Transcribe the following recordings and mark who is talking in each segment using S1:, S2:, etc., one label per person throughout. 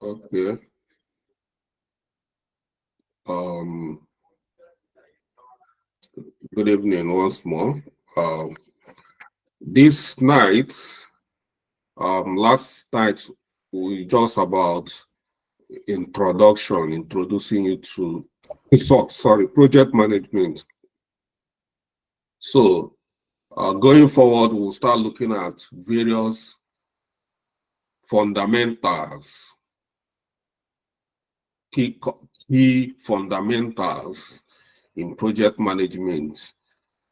S1: Okay. Um, Good evening once more. Um, this night, last night, we just about introducing you to, sorry, project management. So, going forward, we'll start looking at various fundamentals, key, key fundamentals in project management.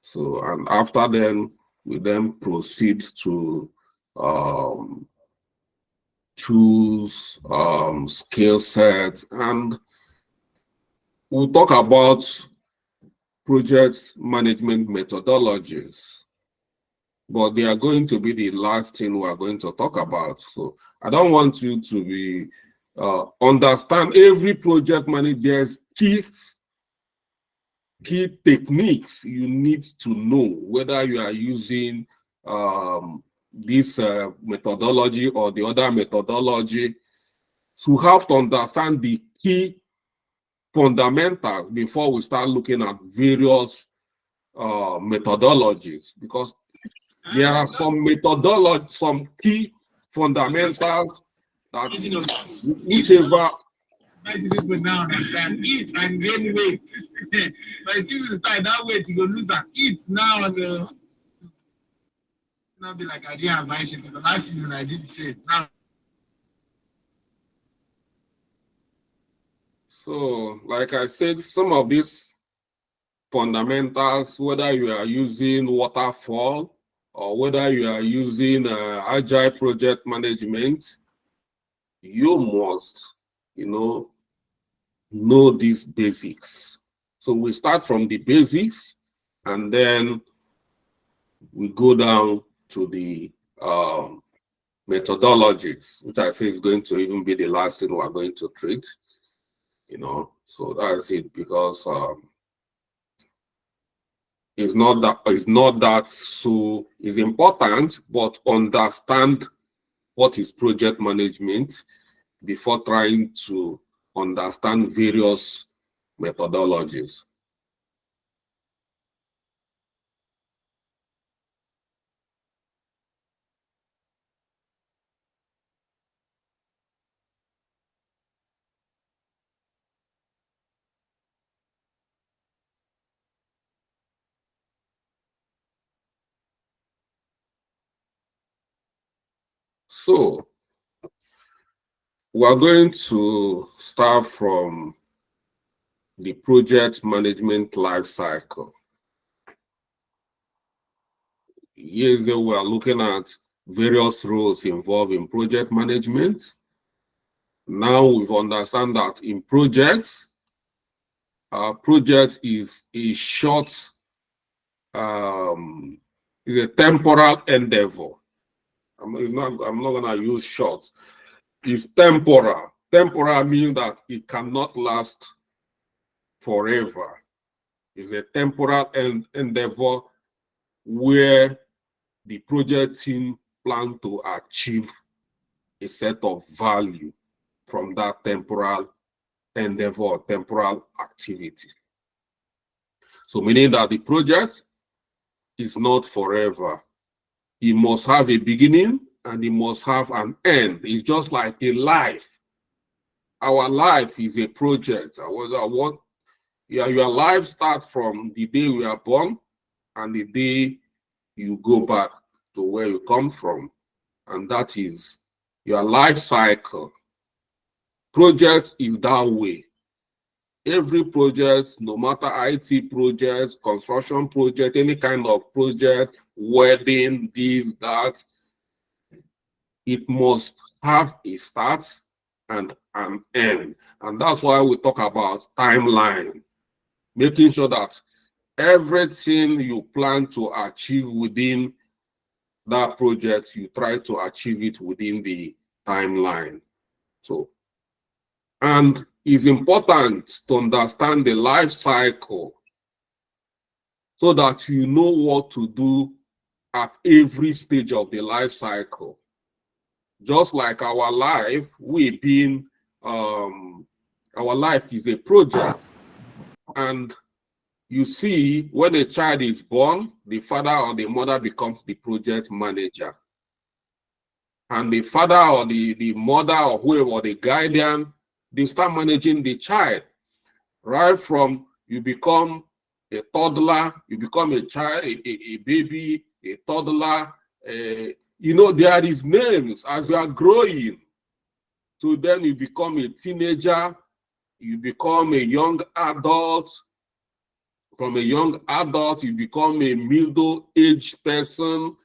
S1: So, and after then, we then proceed to um, choose skill sets, and we'll talk about project management methodologies. But they are going to be the last thing we are going to talk about. So I don't want you to be understand every project manager. There's key techniques you need to know whether you are using this methodology or the other methodology. So you have to understand the key fundamentals before we start looking at various methodologies, because there are some key fundamentals that whichever.
S2: People now can eat and gain weight. But since you start that weight, you go lose and eat now. Not be like I didn't advise you because last season I did say now.
S1: So, like I said, some of these fundamentals, whether you are using waterfall or whether you are using agile project management, you must, know these basics. So we start from the basics and then we go down to the methodologies, which I say is going to even be the last thing we're going to treat, So that's it, because it's not that so it's important, but understand what is project management before trying to understand various methodologies. So we're going to start from the project management life cycle. Here we are looking at various roles involved in project management. Now we've understand that in projects, project is a short, is a temporal endeavor. I'm not gonna use short. It's temporal. Temporal means that it cannot last forever. It's a temporal endeavor where the project team plan to achieve a set of value from that temporal endeavor or temporal activity. So meaning that the project is not forever. It must have a beginning and it must have an end. It's just like a life. Our life is a project. Your life starts from the day we are born and the day you go back to where you come from. And that is your life cycle. Project is that way. Every project, no matter IT projects, construction project, any kind of project, wedding, this, that, it must have a start and an end. And that's why we talk about timeline, making sure that everything you plan to achieve within that project, you try to achieve it within the timeline. So, and it's important to understand the life cycle so that you know what to do at every stage of the life cycle. Just like our life, we've been our life is a project. And you see, when a child is born, the father or the mother becomes the project manager. And the father or the mother or whoever, or the guardian, they start managing the child. Right from you become a toddler, you become a child, a baby, a toddler. You know, there is names as you are growing. So then you become a teenager, you become a young adult. From a young adult, you become a middle-aged person.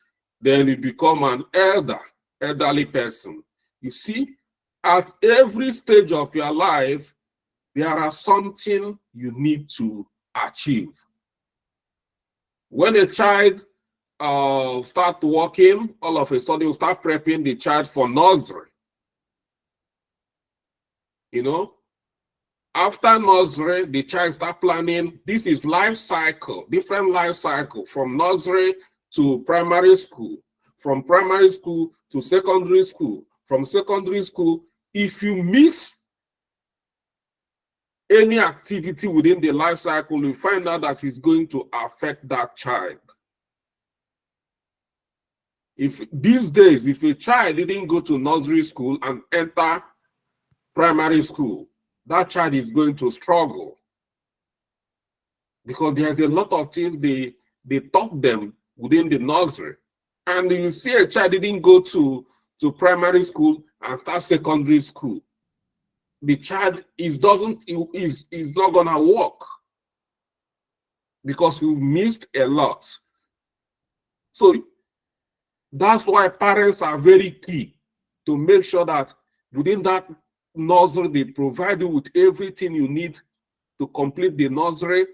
S1: Then you become an elderly person. You see, at every stage of your life, there are something you need to achieve. When a child start walking, all of a sudden you start prepping the child for nursery. You know, after nursery, the child start planning. This is life cycle, different life cycle from nursery to primary school, from primary school to secondary school, from secondary school. If you miss any activity within the life cycle, you find out that it's going to affect that child. If these days, if a child didn't go to nursery school and enter primary school, that child is going to struggle, because there's a lot of things they taught them within the nursery. And you see a child didn't go to primary school and start secondary school, the child is not gonna work, because we missed a lot. So that's why parents are very key to make sure that within that nursery, they provide you with everything you need to complete the nursery,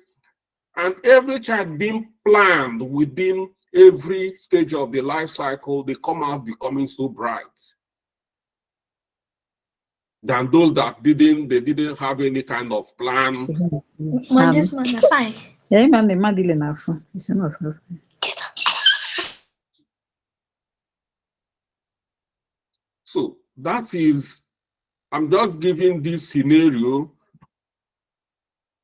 S1: and every child being planned within every stage of the life cycle. They come out becoming so bright than those that didn't have any kind of plan. So that is, I'm just giving this scenario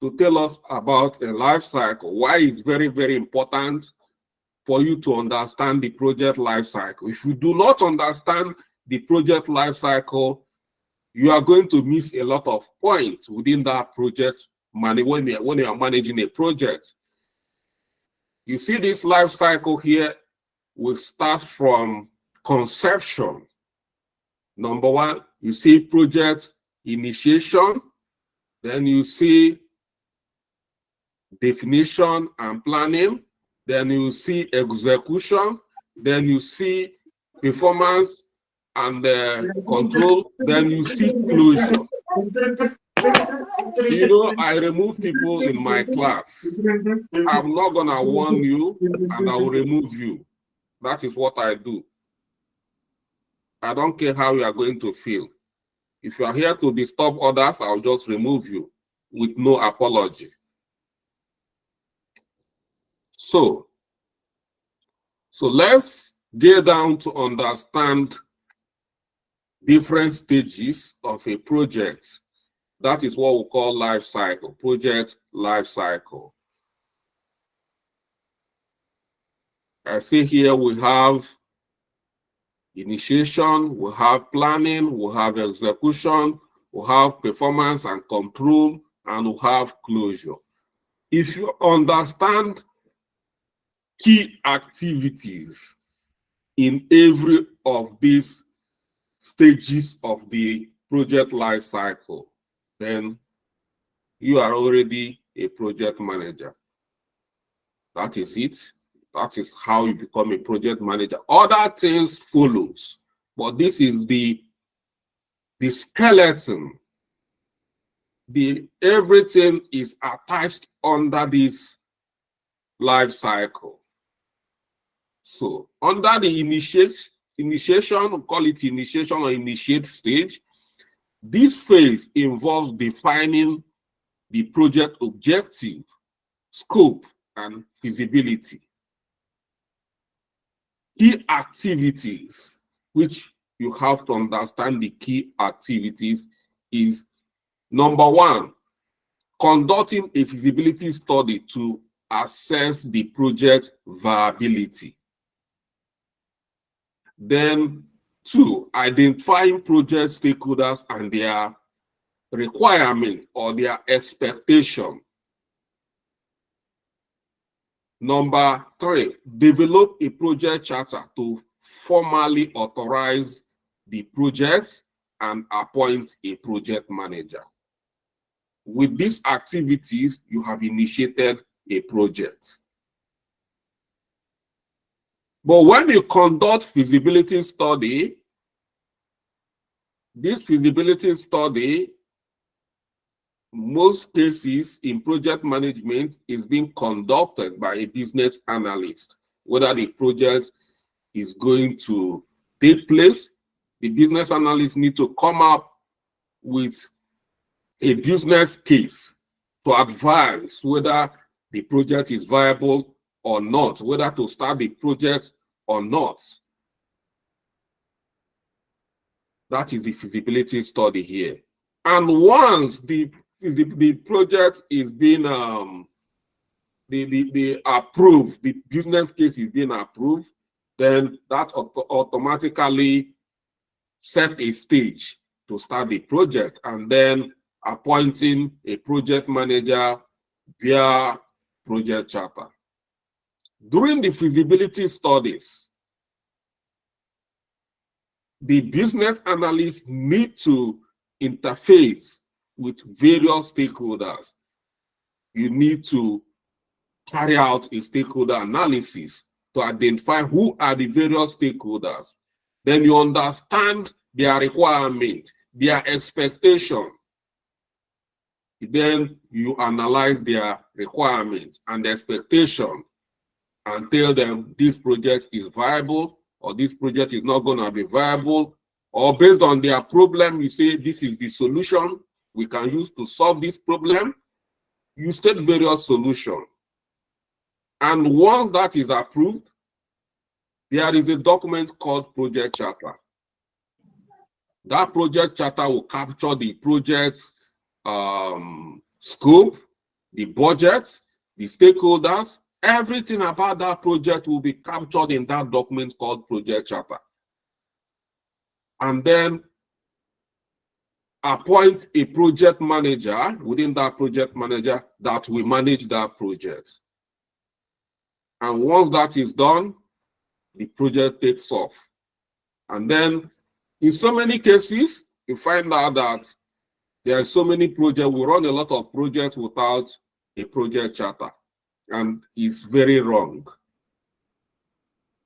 S1: to tell us about a life cycle, why it's very, very important for you to understand the project life cycle. If you do not understand the project life cycle, you are going to miss a lot of points within that project when you are managing a project. You see this life cycle here will start from conception. Number one, you see project initiation, then you see definition and planning, then you see execution, then you see performance and control, then you see closure. You know, I remove people in my class. I'm not gonna warn you, and I will remove you. That is what I do. I don't care how you are going to feel. If you are here to disturb others, I'll just remove you with no apology. So let's get down to understand different stages of a project. That is what we call life cycle, project life cycle. I see here we have initiation, we have planning, we have execution, we have performance and control, and we have closure. If you understand key activities in every of these stages of the project life cycle, then you are already a project manager. That is it. That is how you become a project manager. Other things follows, but this is the skeleton. Everything is attached under this life cycle. So under the initiation, we call it initiation or initiate stage, this phase involves defining the project objective, scope, and feasibility. Key activities, which you have to understand the key activities is number one, conducting a feasibility study to assess the project viability. Then two, identifying project stakeholders and their requirement or their expectation. Number three, develop a project charter to formally authorize the project and appoint a project manager. With these activities, you have initiated a project. But when you conduct feasibility study, this feasibility study, most cases in project management, is being conducted by a business analyst. Whether the project is going to take place, the business analyst needs to come up with a business case to advise whether the project is viable or not, whether to start the project or not. That is the feasibility study here. And once the project is being approved, the business case is being approved, then that automatically set a stage to start the project, and then appointing a project manager via project charter. During the feasibility studies, the business analysts need to interface with various stakeholders. You need to carry out a stakeholder analysis to identify who are the various stakeholders. Then you understand their requirement, their expectation. Then you analyze their requirements and expectation and tell them this project is viable or this project is not going to be viable, or based on their problem, you say this is the solution we can use to solve this problem. You state various solutions. And once that is approved, there is a document called project charter. That project charter will capture the project's scope, the budget, the stakeholders. Everything about that project will be captured in that document called project charter. And then appoint a project manager within that project manager that will manage that project. And once that is done, the project takes off. And then in so many cases, you find out that there are so many projects. We run a lot of projects without a project charter, and it's very wrong.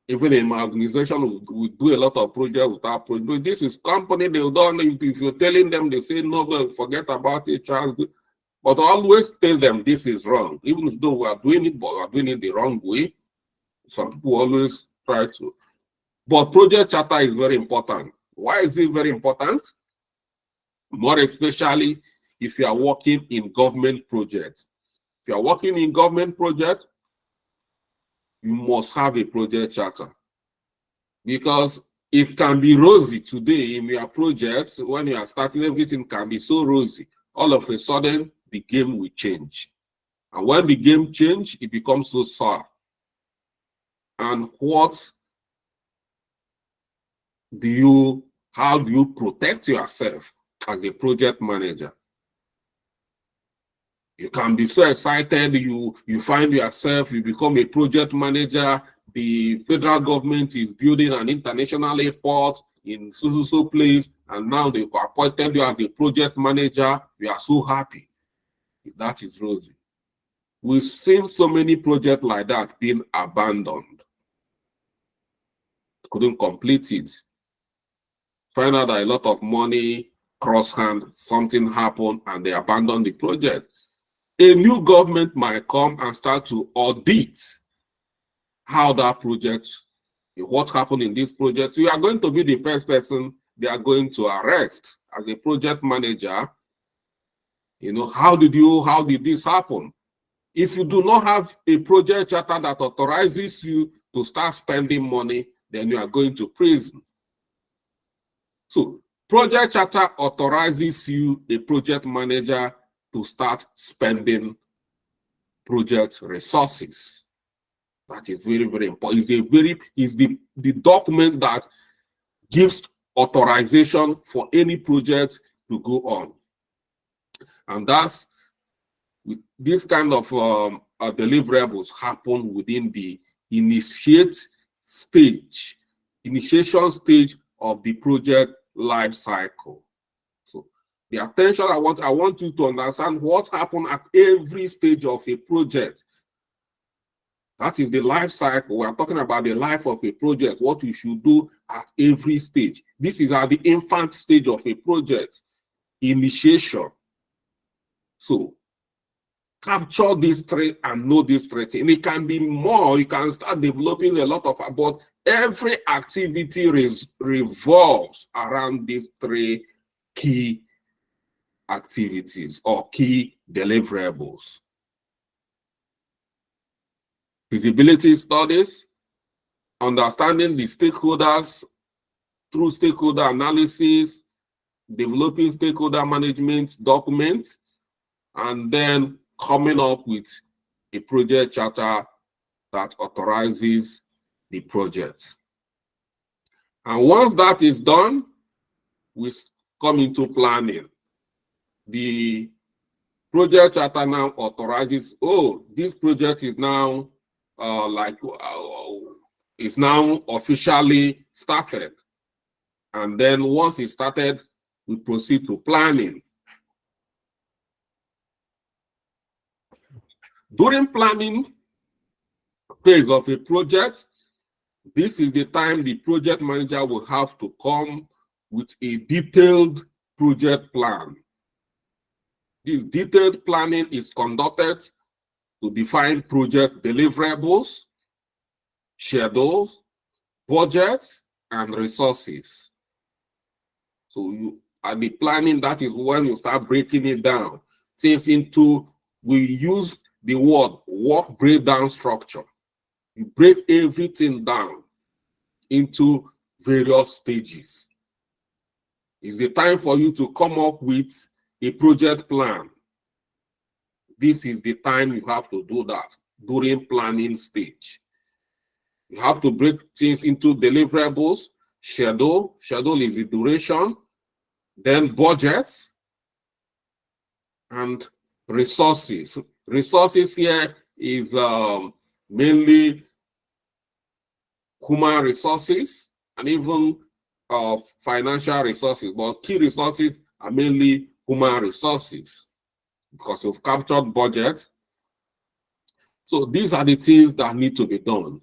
S1: Even in my organization, we do a lot of projects without project. This is company, they don't, if you're telling them, they say, no, forget about it, Charles. But always tell them this is wrong. Even though we are doing it, but we are doing it the wrong way. Some people always try to. But project charter is very important. Why is it very important? More especially if you are working in government projects. If you are working in government projects, you must have a project charter. Because it can be rosy today in your projects. When you are starting, everything can be so rosy. All of a sudden, the game will change. And when the game changes, it becomes so sour. And how do you protect yourself as a project manager? You can be so excited, you find yourself, you become a project manager. The federal government is building an international airport in so place, and now they've appointed you as a project manager. You are so happy. That is rosy. We've seen so many projects like that being abandoned. Couldn't complete it. Find out that a lot of money cross hand, something happened, and they abandoned the project. A new government might come and start to audit how that project, what happened in this project. You are going to be the first person they are going to arrest as a project manager. You know, how did this happen? If you do not have a project charter that authorizes you to start spending money, then you are going to prison. So Project charter authorizes you, a project manager, to start spending project resources. That is very, very important. It's the document that gives authorization for any project to go on. And that's this kind of deliverables happen within the initiation stage of the project life cycle. So the attention I want you to understand what happened at every stage of a project. That is the life cycle. We are talking about the life of a project, what you should do at every stage. This is at the infant stage of a project, initiation. So capture this trait and know this trait. And it can be more. You can start developing a lot of, but every activity revolves around these three key activities or key deliverables. Feasibility studies, understanding the stakeholders through stakeholder analysis, developing stakeholder management documents, and then coming up with a project charter that authorizes the project. And once that is done, we come into planning. The project charter now authorizes, oh, this project is now is now officially started. And then once it's started, we proceed to planning. During planning phase of a project, this is the time the project manager will have to come with a detailed project plan. This detailed planning is conducted to define project deliverables, schedules, budgets, and resources. So at the planning, that is when you start breaking it down. Things into, we use the word work breakdown structure. You break everything down into various stages. It's the time for you to come up with a project plan. This is the time you have to do that during planning stage. You have to break things into deliverables, schedule is the duration, then budgets, and resources. Resources here is mainly human resources and even financial resources, but key resources are mainly human resources because you've captured budget. So these are the things that need to be done.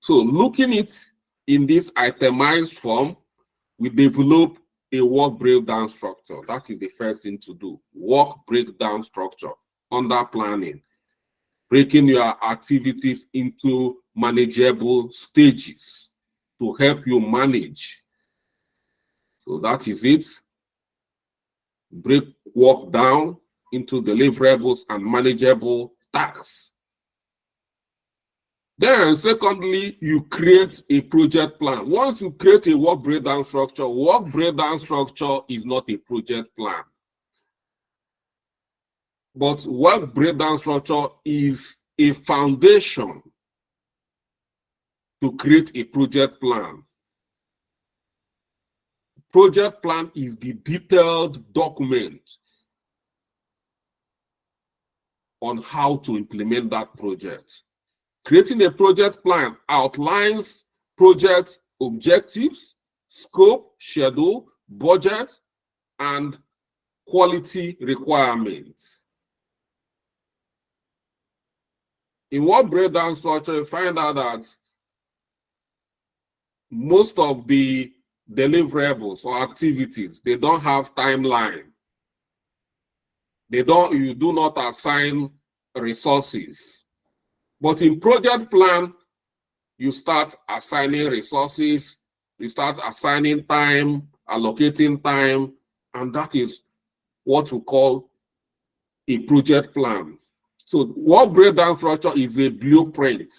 S1: So looking it in this itemized form, we develop a work breakdown structure. That is the first thing to do. Work breakdown structure under planning. Breaking your activities into manageable stages to help you manage. So that is it. Break work down into deliverables and manageable tasks. Then, secondly, you create a project plan. Once you create a work breakdown structure is not a project plan. But work breakdown structure is a foundation to create a project plan. Project plan is the detailed document on how to implement that project. Creating a project plan outlines project objectives, scope, schedule, budget, and quality requirements. In work breakdown structure, you find out that most of the deliverables or activities, they don't have timeline. You do not assign resources. But in project plan, you start assigning resources, you start assigning time, allocating time, and that is what we call a project plan. So work breakdown structure is a blueprint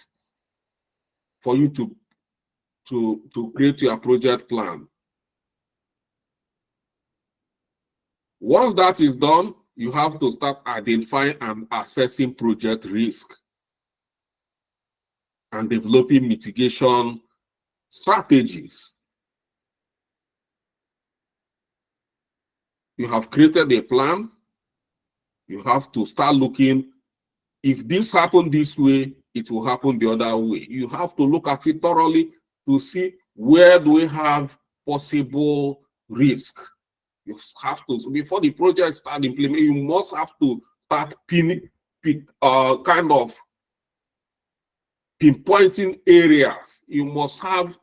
S1: for you to create your project plan. Once that is done, you have to start identifying and assessing project risk and developing mitigation strategies. You have created a plan. You have to start looking, if this happened this way, it will happen the other way. You have to look at it thoroughly to see where do we have possible risk. You have to, before the project start implementing, you must have to start kind of pinpointing areas. You must have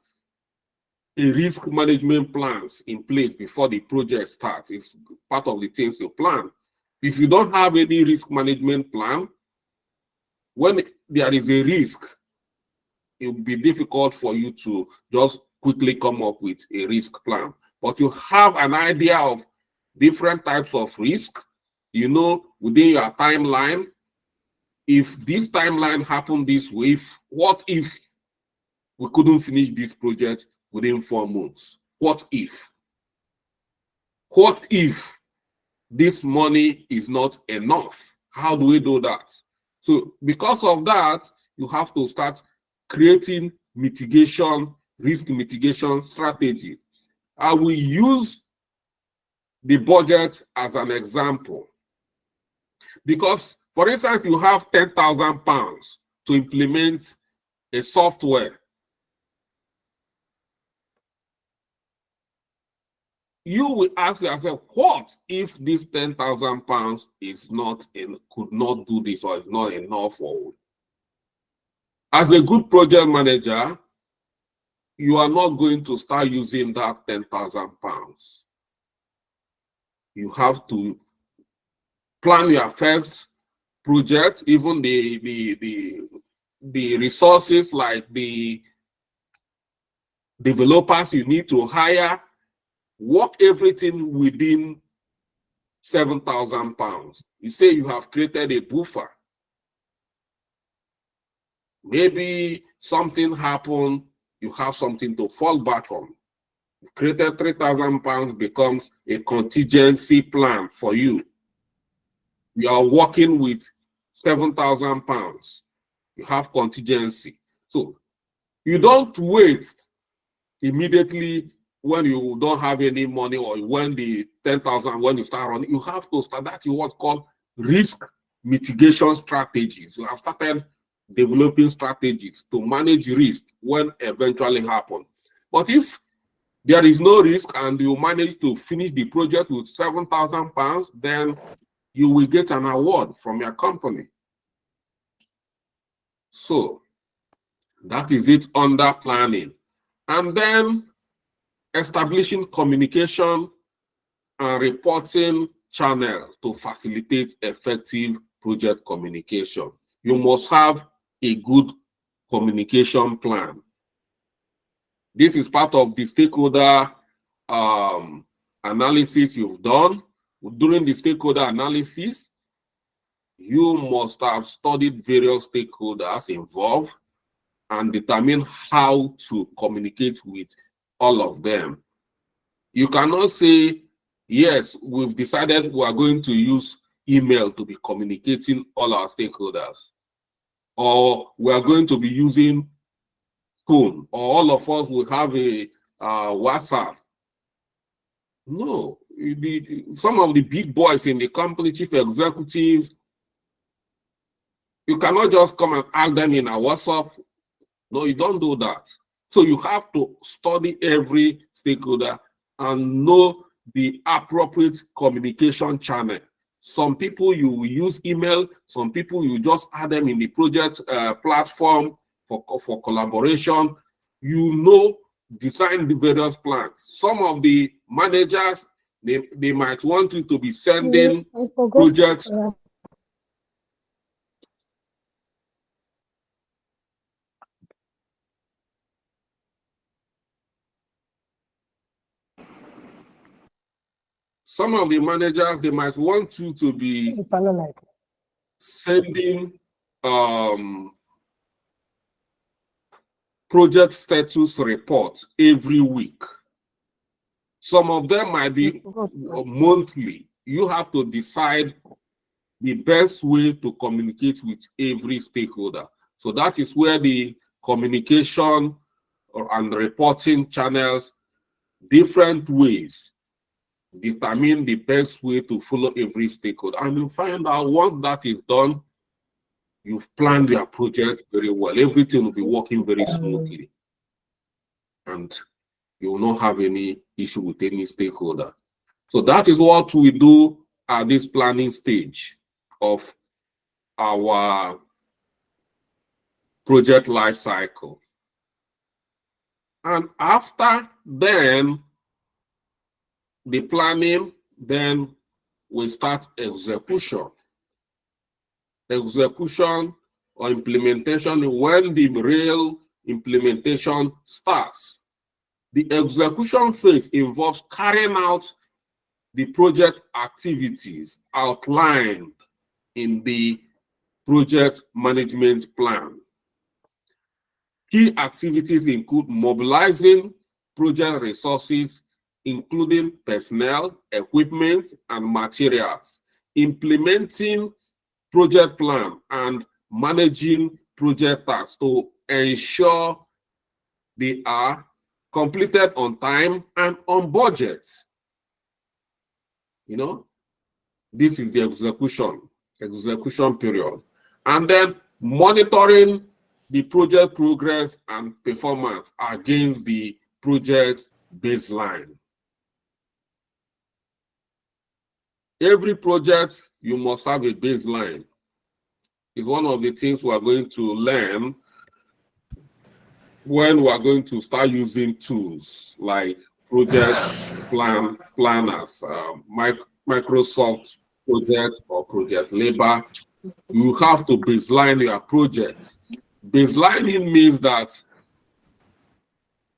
S1: a risk management plans in place before the project starts. It's part of the things you plan. If you don't have any risk management plan, when there is a risk, it will be difficult for you to just quickly come up with a risk plan. But you have an idea of different types of risk, you know, within your timeline. If this timeline happened this way, what if we couldn't finish this project within 4 months? What if? What if this money is not enough? How do we do that? So because of that, you have to start creating mitigation, risk mitigation strategies. I will use the budget as an example. Because, for instance, you have £10,000 to implement a software. You will ask yourself, what if this £10,000 is not could not do this, or is not enough for? As a good project manager, you are not going to start using that £10,000. You have to plan your first project, even the resources like the developers you need to hire. Work everything within £7,000. You say you have created a buffer. Maybe something happened, you have something to fall back on. You created £3,000 becomes a contingency plan for you. You are working with £7,000. You have contingency. So you don't wait immediately when you don't have any money, or when the 10,000, when you start running. You have to start that in what's called risk mitigation strategies. You have started developing strategies to manage risk when eventually happen. But if there is no risk and you manage to finish the project with £7,000, then you will get an award from your company. So that is it under planning. And then establishing communication and reporting channels to facilitate effective project communication. You must have a good communication plan. This is part of the stakeholder analysis you've done. During the stakeholder analysis, you must have studied various stakeholders involved and determine how to communicate with all of them. You cannot say, yes, we've decided we are going to use email to be communicating all our stakeholders, or we are going to be using phone, or all of us will have a WhatsApp. No, some of the big boys in the company, chief executives, you cannot just come and add them in a WhatsApp. No, you don't do that. So you have to study every stakeholder and know the appropriate communication channel. Some people you will use email, some people you just add them in the project platform for collaboration. You know, design the various plans. Some of the managers, they might want you to be sending projects. Some of the managers, they might want you to be sending project status reports every week. Some of them might be monthly. you have to decide the best way to communicate with every stakeholder. So that is where the communication and reporting channels, different ways, determine the best way to follow every stakeholder. And you find out once that is done, you've planned your project very well. Everything will be working very smoothly. And you will not have any issue with any stakeholder. So that is what we do at this planning stage of our project life cycle. And after then, the planning, then we start execution. Execution or implementation, when the real implementation starts. The execution phase involves carrying out the project activities outlined in the project management plan. Key activities include mobilizing project resources, including personnel, equipment, and materials, implementing project plan, and managing project tasks to ensure they are completed on time and on budget. You know, this is the execution period. And then monitoring the project progress and performance against the project baseline. Every project, you must have a baseline. It's one of the things we are going to learn when we are going to start using tools like project planners, Microsoft Project or Project Labor. You have to baseline your project. Baselining means that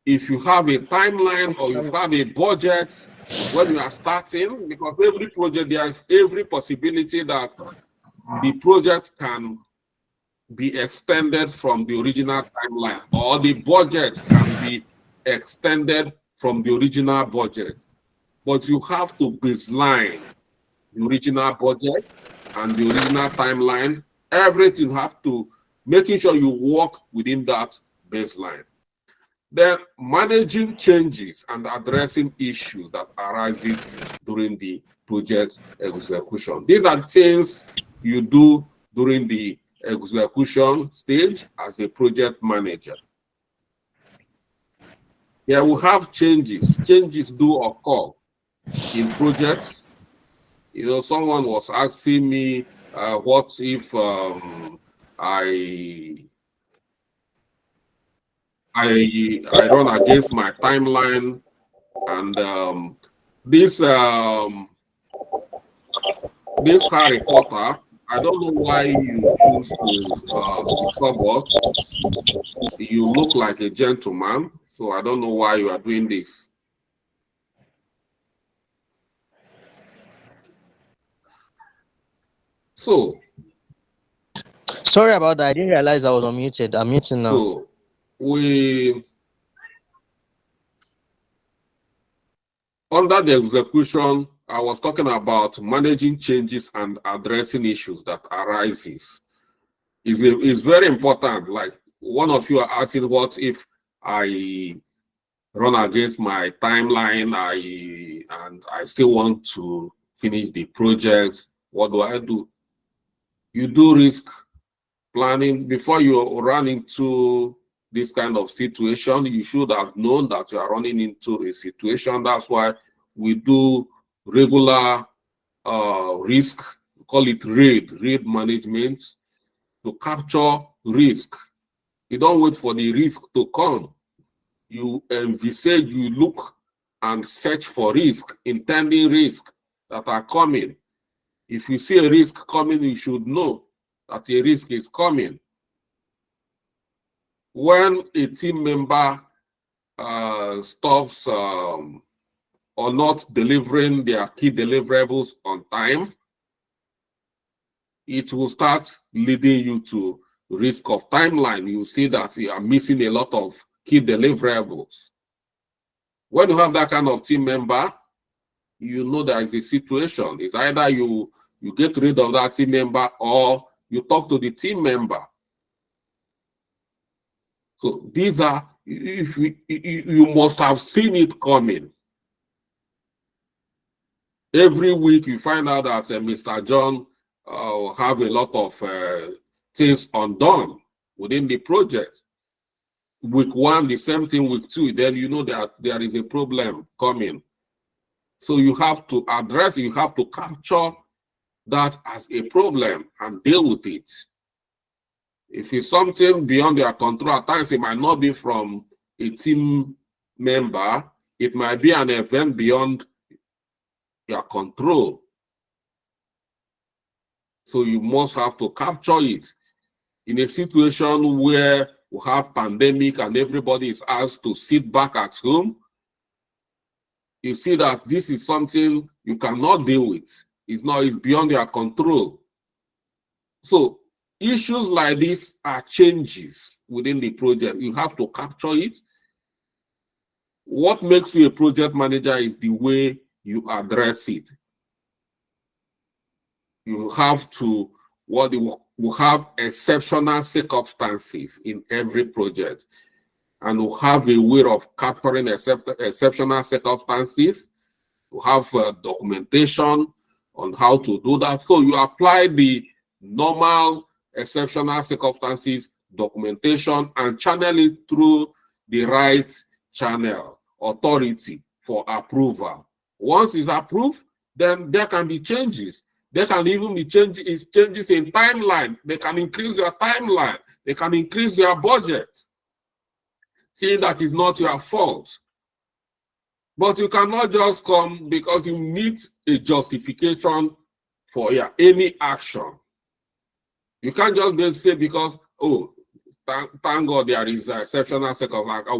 S1: if you have a timeline or you have a budget when you are starting, because every project, there is every possibility that the project can be extended from the original timeline, or the budget can be extended from the original budget. But you have to baseline the original budget and the original timeline. Everything have to making sure you work within that baseline. Then managing changes and addressing issues that arises during the project execution. These are things you do during the execution stage as a project manager. Yeah, we have changes. Changes do occur in projects. You know, someone was asking me, what if I run against my timeline, and this Harry Potter, I don't know why you choose to disturb us. You look like a gentleman, so I don't know why you are doing this. So,
S3: sorry about that. I didn't realize I was unmuted. I'm muting now.
S1: So we, under the execution, I was talking about managing changes and addressing issues that arises. Is very important. Like one of you are asking, what if I run against my timeline, and I still want to finish the project? What do I do? You do risk planning. Before you run into this kind of situation, you should have known that you are running into a situation. That's why we do regular risk, call it RAID management, to capture risk. You don't wait for the risk to come. You envisage, you look and search for risk, intending risk that are coming. If you see a risk coming, you should know that a risk is coming. When a team member stops or not delivering their key deliverables on time, it will start leading you to risk of timeline. You see that you are missing a lot of key deliverables. When you have that kind of team member, you know there is a situation. It's either you get rid of that team member or you talk to the team member. So these are, if you must have seen it coming. Every week you find out that Mr. John have a lot of things undone within the project. Week 1, the same thing. Week 2, then you know that there is a problem coming. So you have to address it, you have to capture that as a problem and deal with it. If it's something beyond your control, at times it might not be from a team member, it might be an event beyond your control. So you must have to capture it. In a situation where we have pandemic and everybody is asked to sit back at home, you see that this is something you cannot deal with. It's beyond your control. So issues like this are changes within the project. You have to capture it. What makes you a project manager is the way you address it. You have to, we have exceptional circumstances in every project, and we have a way of capturing exceptional circumstances. We have documentation on how to do that. So you apply the normal exceptional circumstances documentation and channel it through the right channel, authority for approval. Once it's approved, then there can be changes. There can even be changes in timeline. They can increase your timeline. They can increase your budget. Seeing that is not your fault. But you cannot just come because you need a justification for any action. You can't just say because, oh, thank God there is an exceptional circumstance, I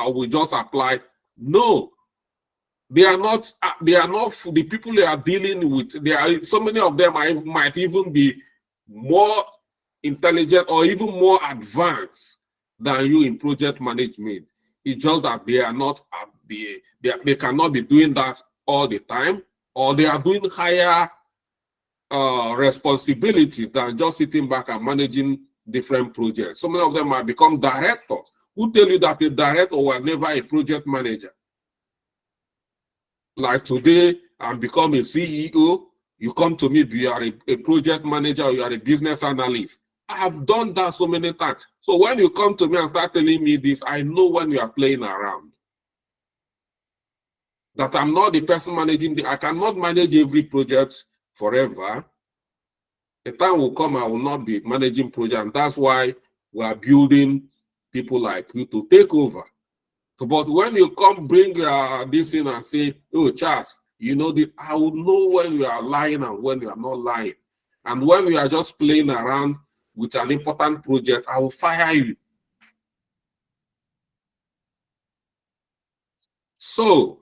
S1: will just apply. No. They are not the people they are dealing with. So many of them might even be more intelligent or even more advanced than you in project management. It's just that they are not they cannot be doing that all the time, or they are doing higher responsibilities than just sitting back and managing different projects. So many of them might become directors. Who tell you that a director was never a project manager? Like today, I'm becoming a CEO. You come to me, you are a project manager, or you are a business analyst. I have done that so many times. So when you come to me and start telling me this, I know when you are playing around. That I'm not the person managing I cannot manage every project forever. The time will come, I will not be managing projects. And that's why we are building people like you to take over. So, but when you come bring this in and say, oh, Charles, you know, I will know when you are lying and when you are not lying. And when we are just playing around with an important project, I will fire you. So,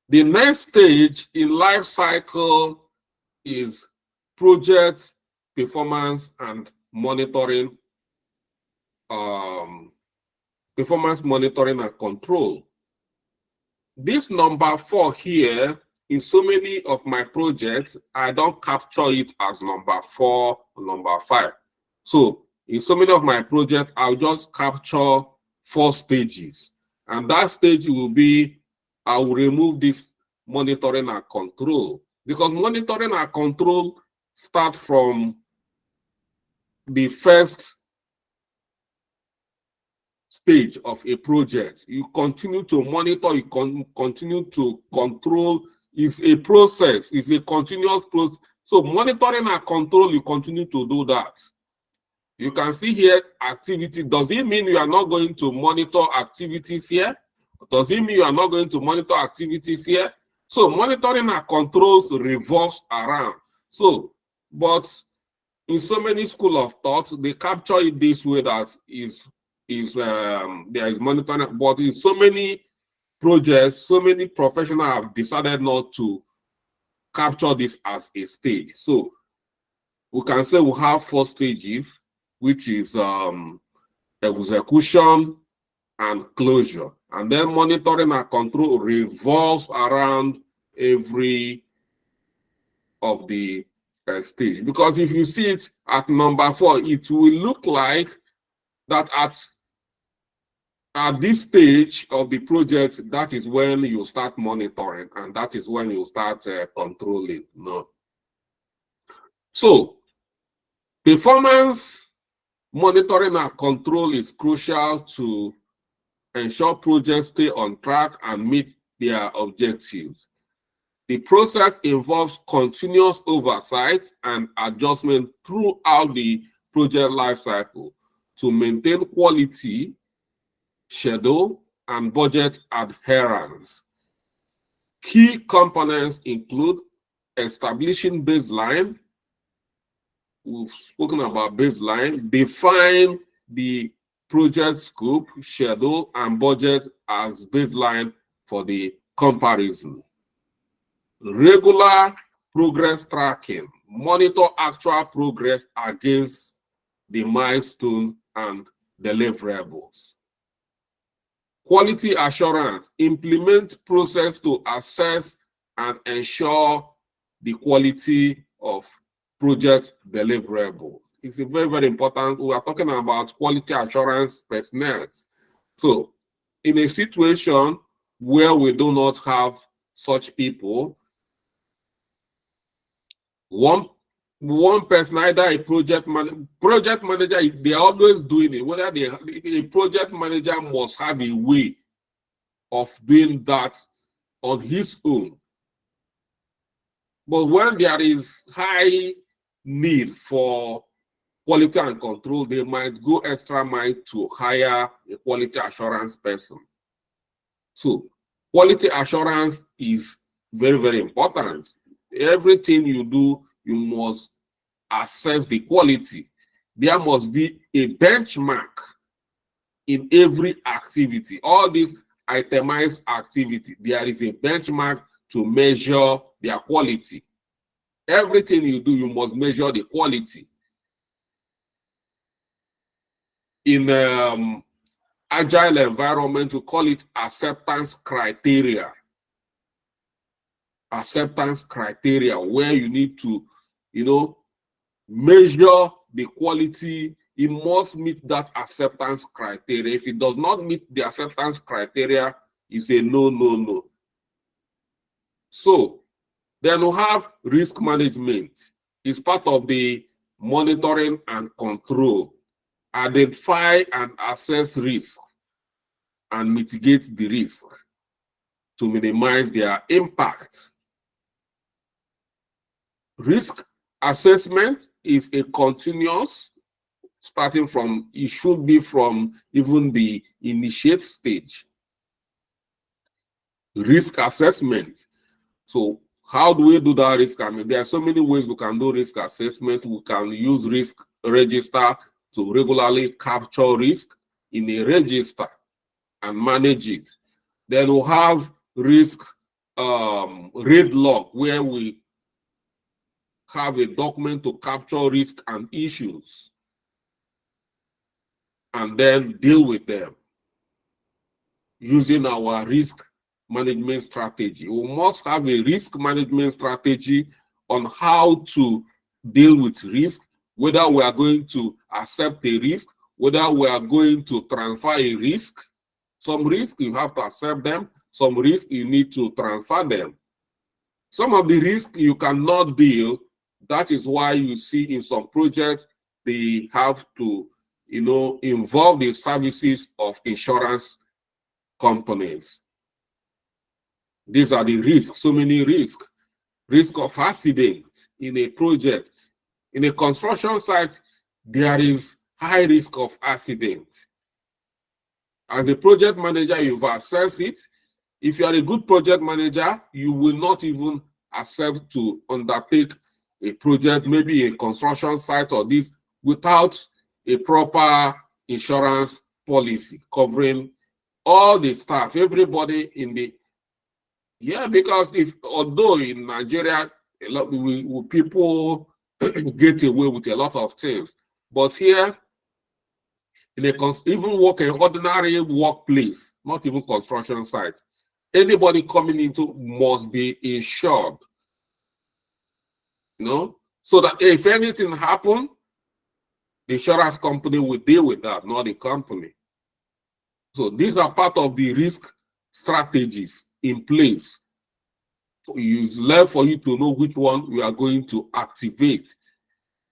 S1: the next stage in life cycle is project performance and monitoring. Performance monitoring and control. This number 4 here, in so many of my projects, I don't capture it as number 4 or number 5. So in so many of my projects, I'll just capture 4 stages. And that stage will be, I will remove this monitoring and control. Because monitoring and control start from the first stage of a project. You continue to monitor, you continue to control. It's a process, it's a continuous process. So monitoring and control, you continue to do that. You can see here activity. Does it mean you are not going to monitor activities here? Does it mean you are not going to monitor activities here? So monitoring and controls revolves around. So, but in so many school of thought, they capture it this way, that there is monitoring, but in so many projects, so many professionals have decided not to capture this as a stage. So we can say we have 4 stages, which is execution and closure. And then monitoring and control revolves around every of the stage. Because if you see it at number 4, it will look like that at this stage of the project, that is when you start monitoring and that is when you start controlling. No. So, performance monitoring and control is crucial to ensure projects stay on track and meet their objectives. The process involves continuous oversight and adjustment throughout the project lifecycle to maintain quality, schedule, and budget adherence. Key components include establishing baseline. We've spoken about baseline. Define the project scope, schedule, and budget as baseline for the comparison. Regular progress tracking. Monitor actual progress against the milestone and deliverables. Quality assurance. Implement process to assess and ensure the quality of project deliverable. It's very, very important. We are talking about quality assurance personnel. So, in a situation where we do not have such people, one person, either a project manager, they are always doing it. Whether a project manager must have a way of doing that on his own. But when there is high need for quality and control, they might go extra mile to hire a quality assurance person. So quality assurance is very, very important. Everything you do, you must assess the quality. There must be a benchmark in every activity. All these itemized activity, there is a benchmark to measure their quality. Everything you do, you must measure the quality. In agile environment, we call it acceptance criteria. Acceptance criteria, where you need to, measure the quality. It must meet that acceptance criteria. If it does not meet the acceptance criteria, it's a no. So then we have risk management. It's part of the monitoring and control. Identify and assess risk and mitigate the risk to minimize their impact. Risk assessment is a continuous, starting from, it should be from even the initiate stage. Risk assessment. So how do we do that risk? I mean, there are so many ways we can do risk assessment. We can use risk register to regularly capture risk in a register and manage it. Then we'll have risk read log, where we have a document to capture risk and issues and then deal with them using our risk management strategy. We must have a risk management strategy on how to deal with risk, whether we are going to accept a risk, whether we are going to transfer a risk. Some risk you have to accept them, some risk you need to transfer them. Some of the risk you cannot deal. That is why you see in some projects they have to, involve the services of insurance companies. These are the risks, so many risks. Risk of accident in a project. In a construction site, there is high risk of accident. As a project manager, you've assessed it. If you are a good project manager, you will not even accept to undertake a project, maybe a construction site or this, without a proper insurance policy covering all the staff, everybody in the, because although in Nigeria, people get away with a lot of things, but here even work in ordinary workplace, not even construction site, anybody coming into must be insured. You know, so that if anything happen, the insurance company will deal with that, not the company. So these are part of the risk strategies in place. It's left for you to know which one we are going to activate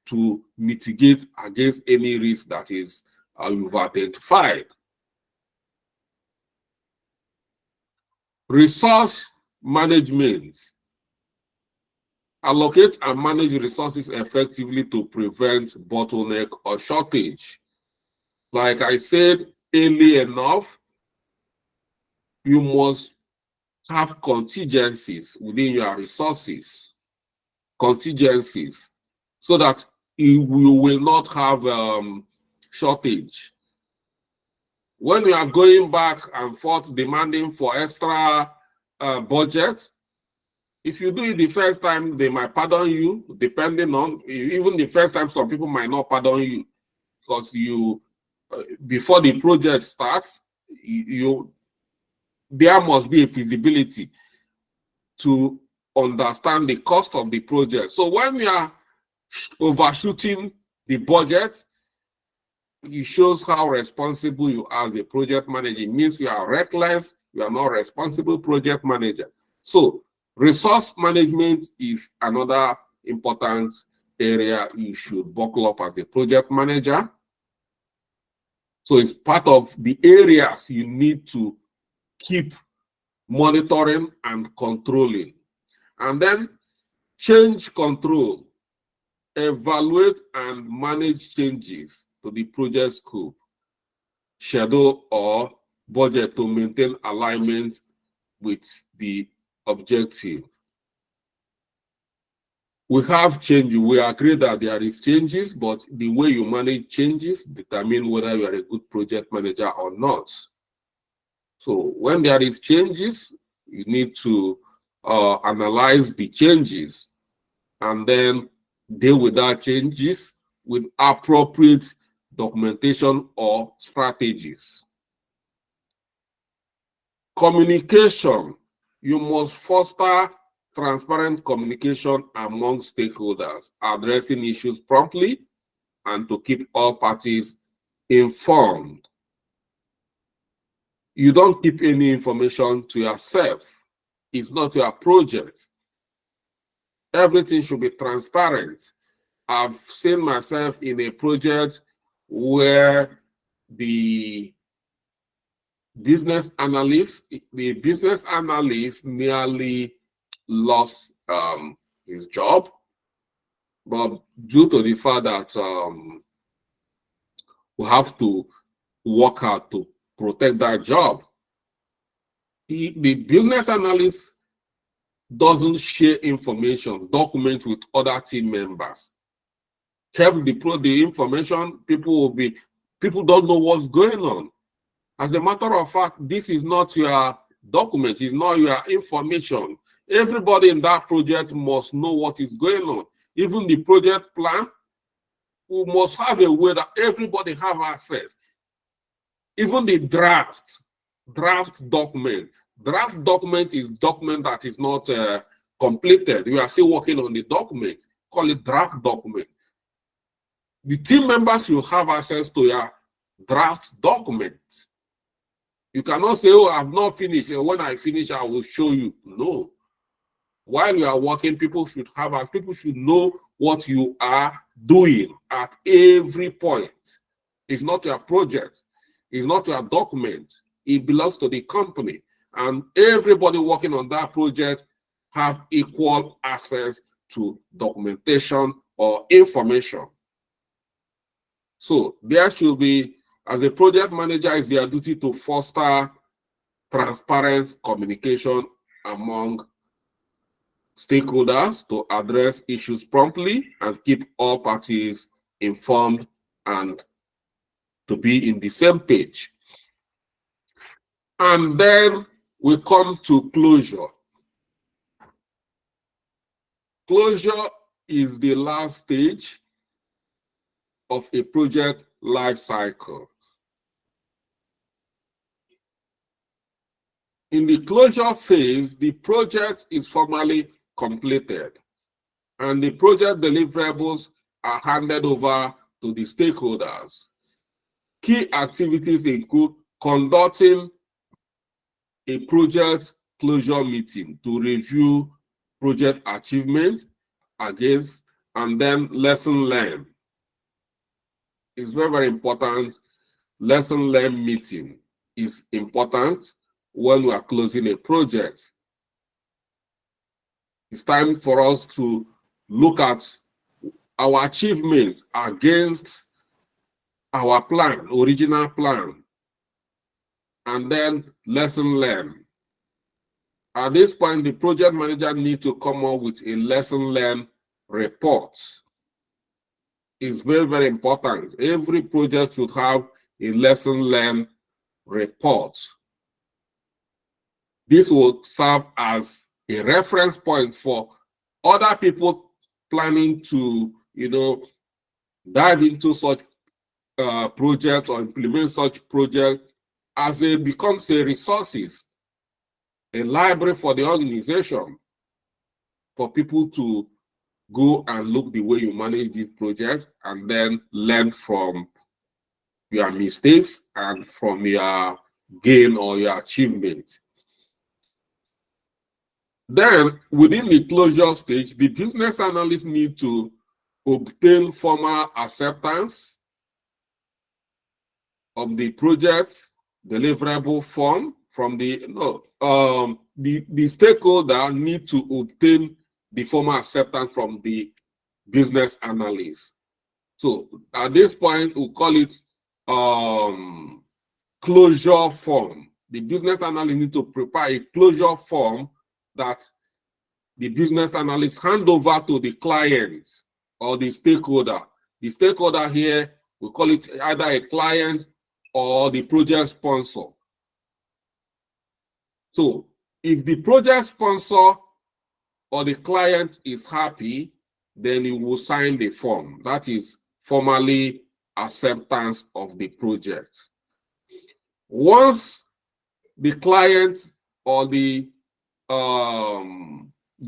S1: to mitigate against any risk that is you've identified. Resource management. Allocate and manage resources effectively to prevent bottleneck or shortage. Like I said early enough, you must have contingencies within your resources, contingencies, so that you will not have shortage. When you are going back and forth demanding for extra budget, if you do it the first time, they might pardon you, depending on, even the first time, some people might not pardon you because you, before the project starts, there must be a feasibility to understand the cost of the project. So when you are overshooting the budget, it shows how responsible you are as a project manager. It means you are reckless, you are not a responsible project manager. So resource management is another important area you should buckle up as a project manager. So it's part of the areas you need to keep monitoring and controlling. And then change control. Evaluate and manage changes to the project scope, schedule, or budget to maintain alignment with the objective. We have change. We agree that there is changes, but the way you manage changes determine whether you are a good project manager or not. So when there is changes, you need to analyze the changes and then deal with that changes with appropriate documentation or strategies. Communication. You must foster transparent communication among stakeholders, addressing issues promptly and to keep all parties informed. You don't keep any information to yourself. It's not your project. Everything should be transparent. I've seen myself in a project where the business analyst nearly lost his job, but due to the fact that we have to work hard to protect that job, the business analyst doesn't share information, document with other team members. Kept the information, people don't know what's going on. As a matter of fact, this is not your document, it's not your information. Everybody in that project must know what is going on. Even the project plan, we must have a way that everybody have access. Even the draft document. Draft document is document that is not completed. We are still working on the document. Call it draft document. The team members will have access to your draft documents. You cannot say, oh, I've not finished. And when I finish, I will show you. No. While you are working, people should know what you are doing at every point. It's not your project. It's not your document. It belongs to the company. And everybody working on that project have equal access to documentation or information. So there should be, as a project manager, it's their duty to foster transparent communication among stakeholders to address issues promptly and keep all parties informed and to be in the same page. And then we come to closure. Closure is the last stage of a project life cycle. In the closure phase, the project is formally completed and the project deliverables are handed over to the stakeholders. Key activities include conducting a project closure meeting to review project achievements against and then lesson learned. It's very, very important. Lesson learned meeting is important when we are closing a project. It's time for us to look at our achievements against our plan, original plan, and then lesson learned. At this point, the project manager needs to come up with a lesson learned report. It's very, very important. Every project should have a lesson learned report. This will serve as a reference point for other people planning to, dive into such project or implement such project, as it becomes a resources, a library for the organization, for people to go and look the way you manage this project and then learn from your mistakes and from your gain or your achievement. Then, within the closure stage, the business analyst need to obtain formal acceptance of the project deliverable form from the stakeholder need to obtain the formal acceptance from the business analyst. So at this point, we'll call it closure form. The business analyst need to prepare a closure form that the business analyst hand over to the client or the stakeholder. The stakeholder here, we call it either a client or the project sponsor. So if the project sponsor or the client is happy, then he will sign the form. That is formally acceptance of the project. Once the client or the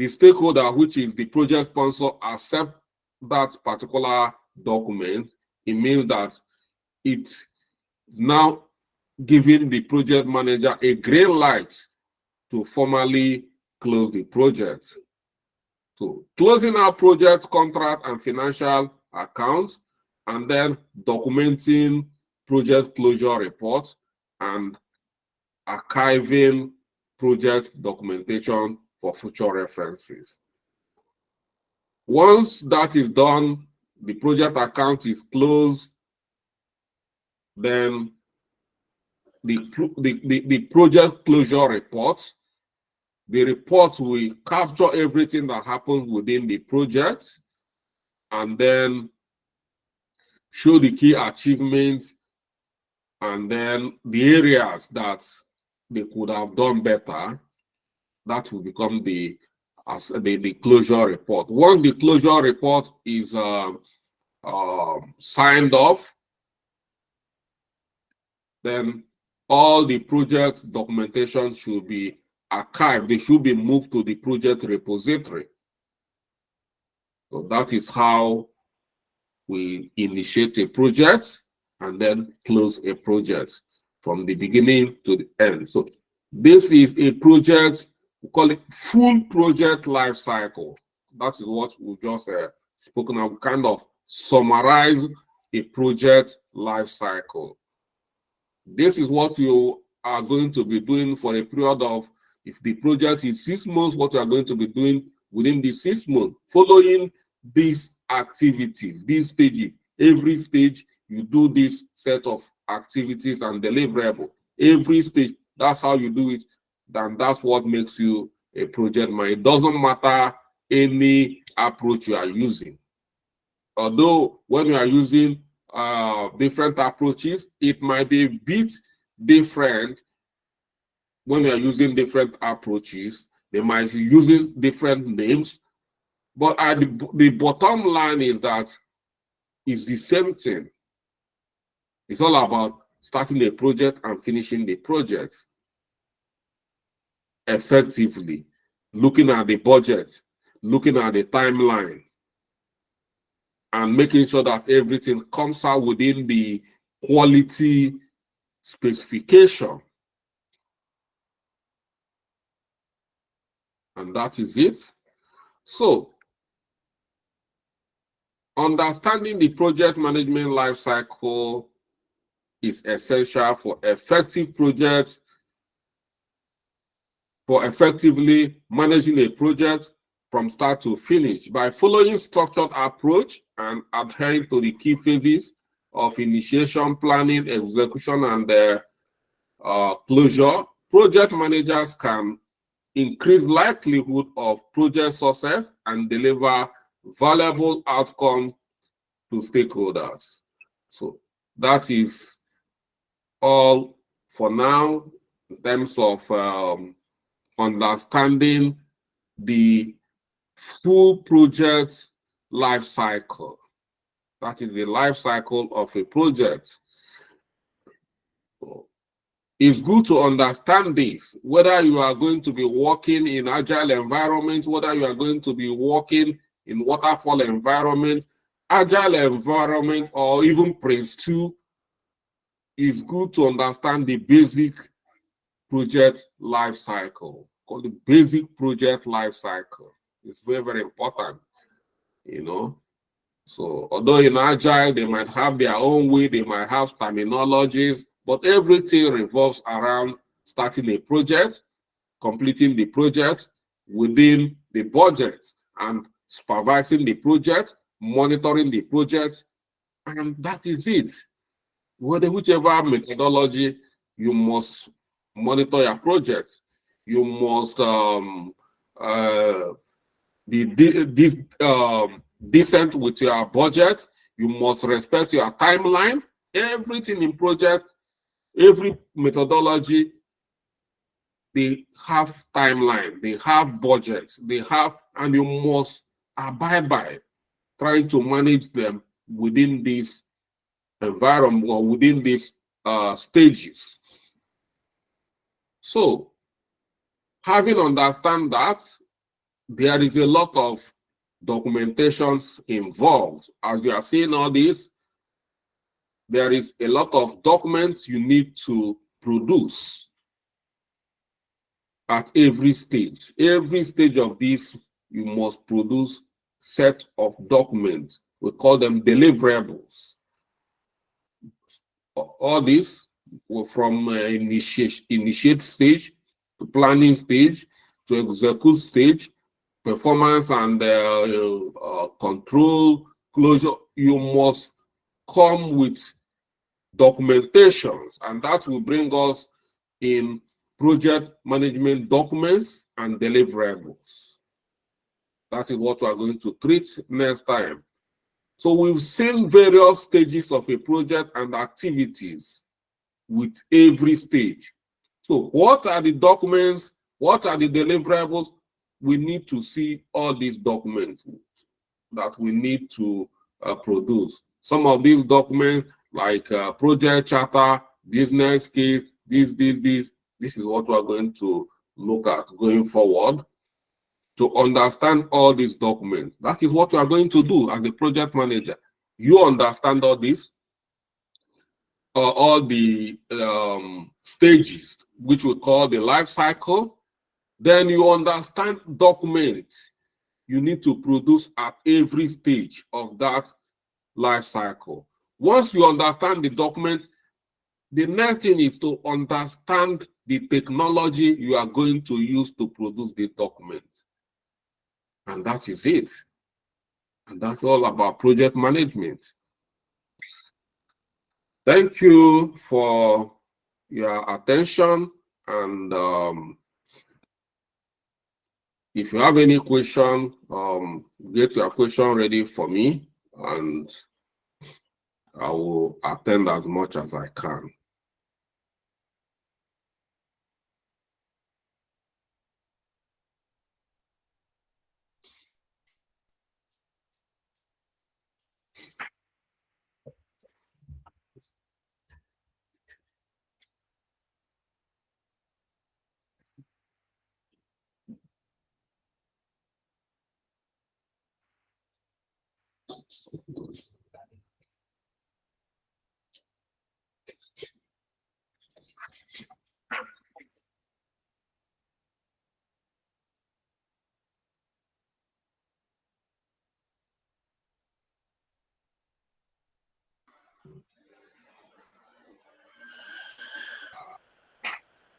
S1: stakeholder, which is the project sponsor, accept that particular document, it means that it's now giving the project manager a green light to formally close the project. So closing our project contract and financial accounts, and then documenting project closure reports and archiving project documentation for future references. Once that is done, the project account is closed, then the project closure report, the report will capture everything that happens within the project and then show the key achievements and then the areas that they could have done better. That will become the closure report. Once the closure report is signed off, then all the project documentation should be archived. They should be moved to the project repository. So that is how we initiate a project and then close a project from the beginning to the end. So this is a project, we call it full project life cycle. That is what we just spoken of, kind of summarize a project life cycle. This is what you are going to be doing for a period of, if the project is 6 months, what you are going to be doing within the 6 months, following these activities, these stages. Every stage, you do this set of activities and deliverable. Every stage, that's how you do it. Then that's what makes you a project manager. It doesn't matter any approach you are using. Although when you are using different approaches, it might be a bit different. When you are using different approaches, they might be using different names, but at the bottom line is that it's the same thing. It's all about starting a project and finishing the project. effectively, looking at the budget, looking at the timeline, and making sure that everything comes out within the quality specification. And that is it. So, understanding the project management life cycle is essential for effective projects, for effectively managing a project from start to finish. By following structured approach and adhering to the key phases of initiation, planning, execution, and closure, project managers can increase likelihood of project success and deliver valuable outcome to stakeholders. So that is all for now in terms of understanding the full project life cycle. That is the life cycle of a project. It's good to understand this, whether you are going to be working in agile environment, whether you are going to be working in waterfall environment, agile environment, or even Prince2. It's good to understand the basic project life cycle, called the basic project life cycle. It's very, very important, you know. So although in agile, they might have their own way, they might have terminologies, but everything revolves around starting a project, completing the project within the budget, and supervising the project, monitoring the project, and that is it. Whichever methodology, you must monitor your project. You must be decent with your budget. You must respect your timeline. Everything in project, every methodology, they have timeline, they have budgets, they have, and you must abide by trying to manage them within this environment or within these stages. So, having understand that, there is a lot of documentations involved. As you are seeing all this, there is a lot of documents you need to produce at every stage. Every stage of this, you must produce set of documents. We call them deliverables. All this from initiate stage to planning stage to execute stage, performance and control, closure. You must come with documentations, and that will bring us in project management documents and deliverables. That is what we are going to treat next time. So we've seen various stages of a project and activities with every stage. So what are the documents? What are the deliverables? We need to see all these documents that we need to produce. Some of these documents, like project charter, business case, this is what we're going to look at going forward to understand all these documents. That is what we are going to do as a project manager. You understand all this, all the stages, which we call the life cycle. Then you understand documents you need to produce at every stage of that life cycle. Once you understand the document, the next thing is to understand the technology you are going to use to produce the document. And that is it. And that's all about project management. Thank you for your attention. And if you have any question, get your question ready for me, and I will attend as much as I can.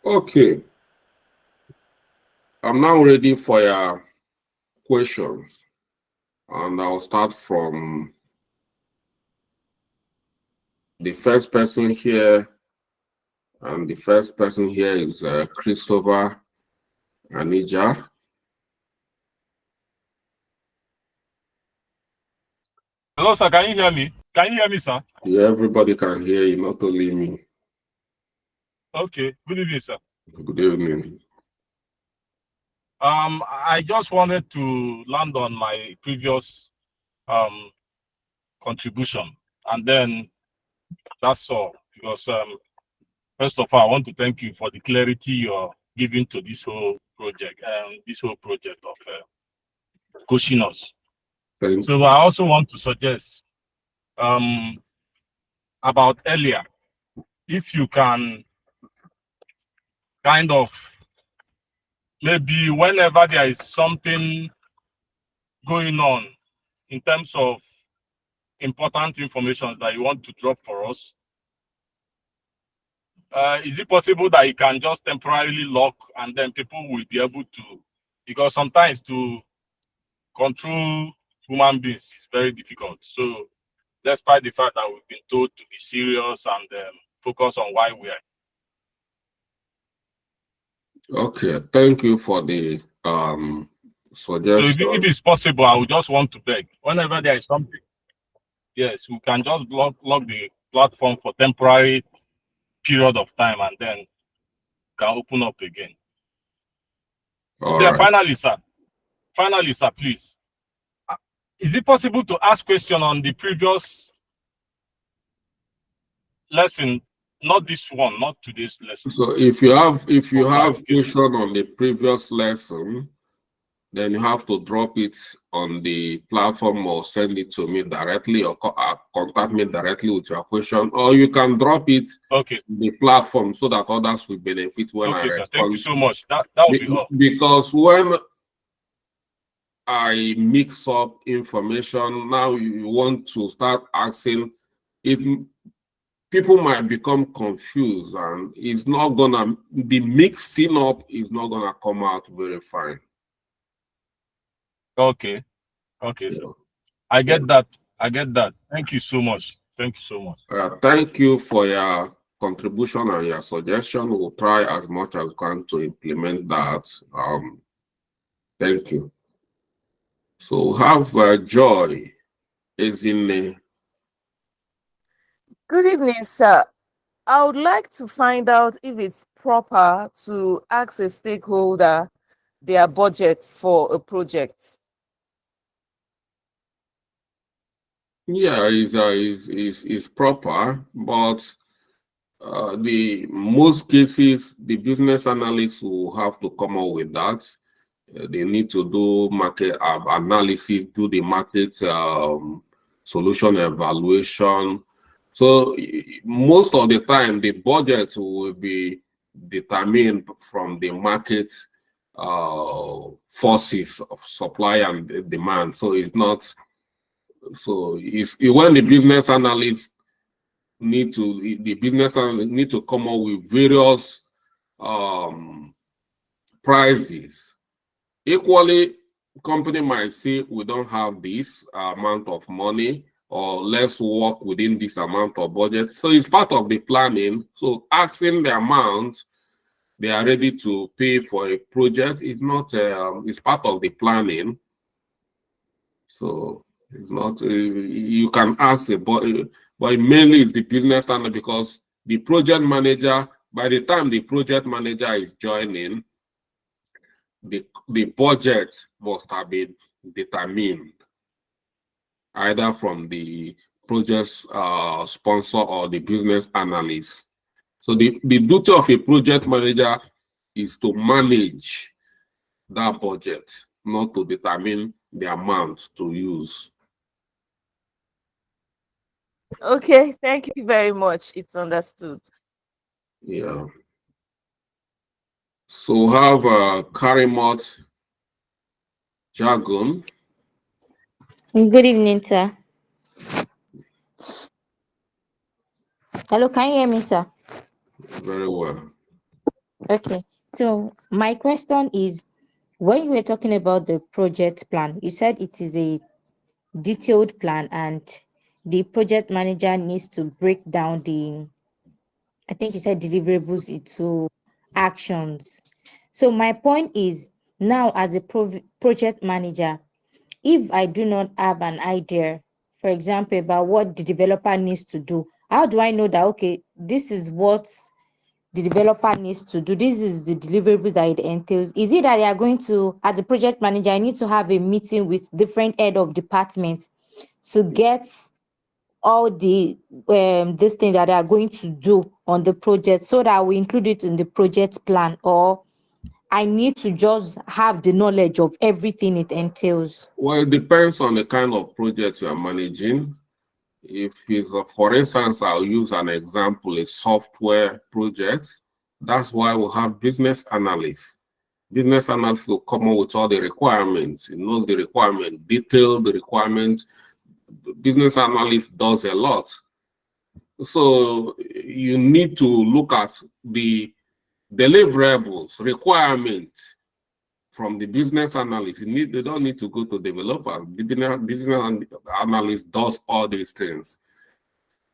S1: Okay. I'm now ready for your questions. And I'll start from the first person here. And the first person here is Christopher Anija.
S4: Hello, sir. Can you hear me? Can you hear me, sir?
S1: Yeah, everybody can hear you, not only me.
S4: Okay. Good evening, sir.
S1: Good evening.
S4: I just wanted to land on my previous contribution, and then that's all. Because first of all, I want to thank you for the clarity you're giving to this whole project, of coaching us.
S1: Thank
S4: So
S1: you.
S4: I also want to suggest about earlier, if you can kind of maybe whenever there is something going on in terms of important information that you want to drop for us, is it possible that you can just temporarily lock and then people will be able to, because sometimes to control human beings is very difficult. So despite the fact that we've been told to be serious and focus on why we are.
S1: Okay, thank you for the
S4: So
S1: suggestion.
S4: if it's possible, I would just want to beg, whenever there is something, yes, we can just lock the platform for temporary period of time and then can open up again.
S1: All
S4: Yeah,
S1: right.
S4: finally, sir, please. Is it possible to ask question on the previous lesson, not this one, not today's lesson?
S1: So if you have
S4: clarification.
S1: question on the previous lesson, then you have to drop it on the platform or send it to me directly or contact me directly with your question, or you can drop it
S4: Okay.
S1: on the platform so that others will benefit when I
S4: Okay, sir.
S1: respond.
S4: Thank you so much. That will be all.
S1: Because when I mix up information, now you want to start asking it, people might become confused, and it's not gonna, the mixing up is not gonna come out very fine.
S4: Okay. Okay, sir. I get that. Thank you so much. Thank you so much.
S1: Thank you for your contribution and your suggestion. We'll try as much as we can to implement that. Thank you. So have Joy is in the.
S5: Good evening, sir. I would like to find out if it's proper to ask a stakeholder their budget for a project.
S1: Yeah, is proper, but the most cases the business analysts will have to come up with that. They need to do market analysis, do the market solution evaluation. So most of the time, the budget will be determined from the market forces of supply and demand. So it's not. So it's when the business analysts need to come up with various prices. Equally, company might say we don't have this amount of money, or let's work within this amount of budget. So it's part of the planning. So asking the amount they are ready to pay for a project is not. It's part of the planning. So it's not. You can ask but mainly it's the business standard, because the project manager, by the time the project manager is joining, the budget must have been determined either from the project sponsor or the business analyst. So the duty of a project manager is to manage that budget, not to determine the amount to use.
S5: Okay, thank you very much. It's understood.
S1: Yeah. So have Karimot Jargon.
S6: Good evening, sir. Hello, can you hear me, sir?
S1: Very well.
S6: Okay. So my question is, when you were talking about the project plan, you said it is a detailed plan and the project manager needs to break down I think you said deliverables into actions. So my point is, now as a project manager, if I do not have an idea, for example, about what the developer needs to do, how do I know that, okay, this is what the developer needs to do, this is the deliverables that it entails? Is it that they are going to, as a project manager, I need to have a meeting with different head of departments to get all the this thing that they are going to do on the project so that we include it in the project plan, or I need to just have the knowledge of everything it entails?
S1: Well, it depends on the kind of project you are managing. If it's, for instance, I'll use an example, a software project. That's why we have business analysts. Business analysts will come up with all the requirements. He knows the requirement, detail the requirement. The business analyst does a lot. So you need to look at the deliverables, requirements from the business analyst. They don't need to go to developers. The business analyst does all these things,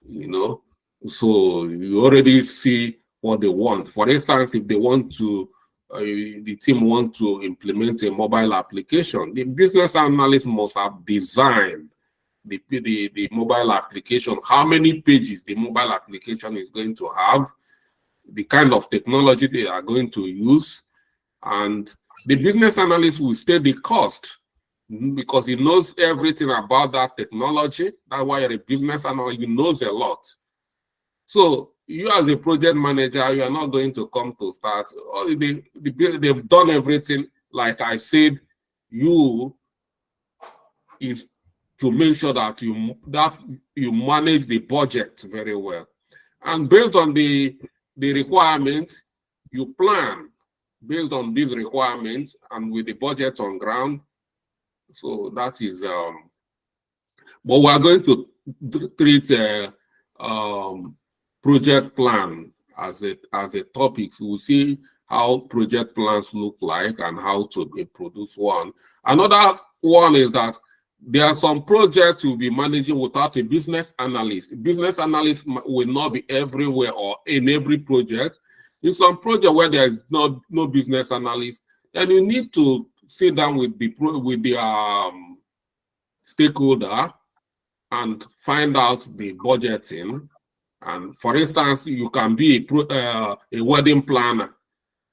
S1: you know. So you already see what they want. For instance, if they want to, the team want to implement a mobile application, the business analyst must have designed the mobile application, how many pages the mobile application is going to have, the kind of technology they are going to use, and the business analyst will state the cost because he knows everything about that technology. That's why you're a business analyst, he knows a lot. So you as a project manager, you are not going to come to start. They've done everything. Like I said, you is to make sure that you manage the budget very well. And based on the requirements, you plan based on these requirements and with the budget on ground. So that is, but we are going to treat project plan as a topic. So we'll see how project plans look like and how to produce one. Another one is that there are some projects you'll be managing without a business analyst. A business analyst will not be everywhere or in every project. In some project where there is no business analyst, then you need to sit down with the stakeholder and find out the budgeting. And for instance, you can be a wedding planner.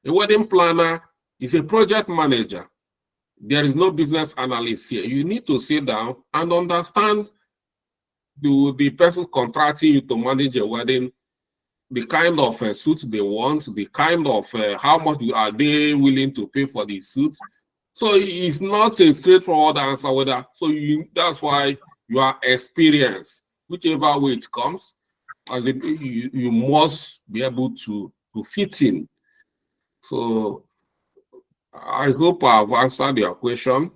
S1: A wedding planner is a project manager. There is no business analyst here. You need to sit down and understand the person contracting you to manage a wedding, the kind of suits they want, the kind of how much are they willing to pay for the suits. So it's not a straightforward answer whether. So that's why you are experienced, whichever way it comes, you must be able to fit in. So I hope I've answered your question.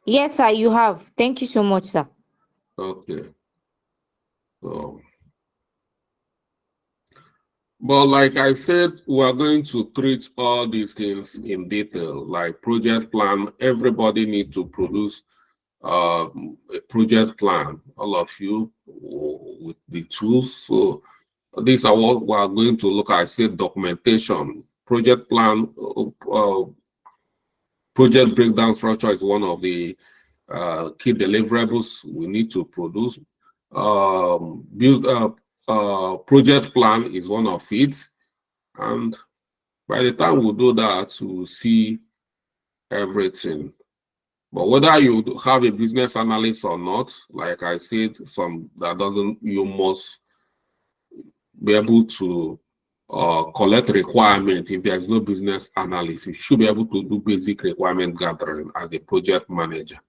S6: Yes, sir, you have. Thank you so much, sir.
S1: Okay. So, but like I said, we are going to treat all these things in detail, like project plan. Everybody needs to produce a project plan, all of you, with the tools. So these are what we are going to look at. I said documentation, project plan, project breakdown structure is one of the key deliverables we need to produce. Project plan is one of it. And by the time we do that, we'll see everything. But whether you have a business analyst or not, like I said, you must be able to collect requirement. If there's no business analyst, you should be able to do basic requirement gathering as a project manager.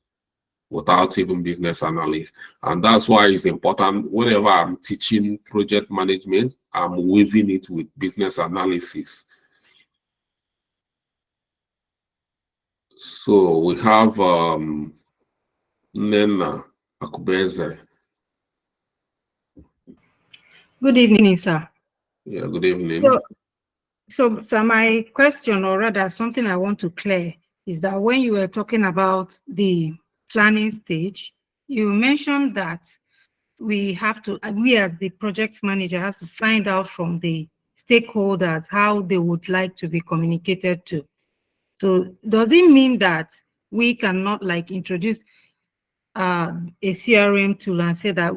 S1: without even business analyst. And that's why it's important whenever I'm teaching project management, I'm weaving it with business analysis. So we have Nena Akubeze.
S7: Good evening, sir.
S1: Yeah, good evening.
S7: So my question, or rather something I want to clear, is that when you were talking about the planning stage, you mentioned that we as the project manager has to find out from the stakeholders how they would like to be communicated to. So does it mean that we cannot like introduce a CRM tool and say that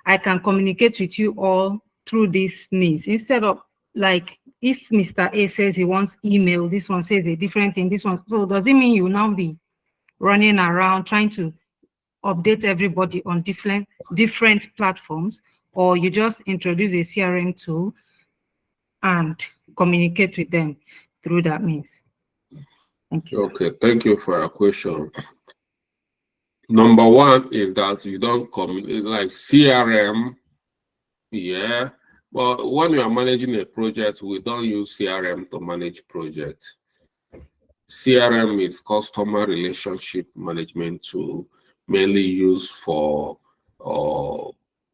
S7: I can communicate with you all through these means, instead of like if Mr. A says he wants email, this one says a different thing, this one. So does it mean you will now be running around trying to update everybody on different platforms, or you just introduce a CRM tool and communicate with them through that means? Thank you.
S1: Okay, thank you for your question. Number one is that you don't communicate like CRM, yeah. But when you are managing a project, we don't use CRM to manage projects. CRM is customer relationship management tool, mainly used for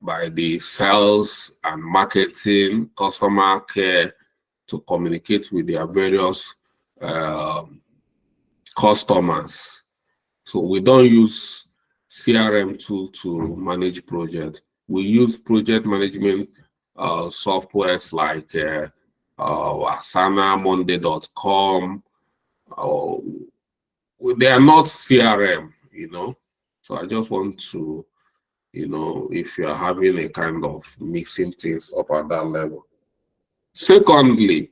S1: by the sales and marketing, customer care to communicate with their various customers. So we don't use CRM tool to manage project. We use project management softwares like Asana, Monday.com. They are not CRM, you know. So I just want to, you know, if you're having a kind of mixing things up at that level. Secondly,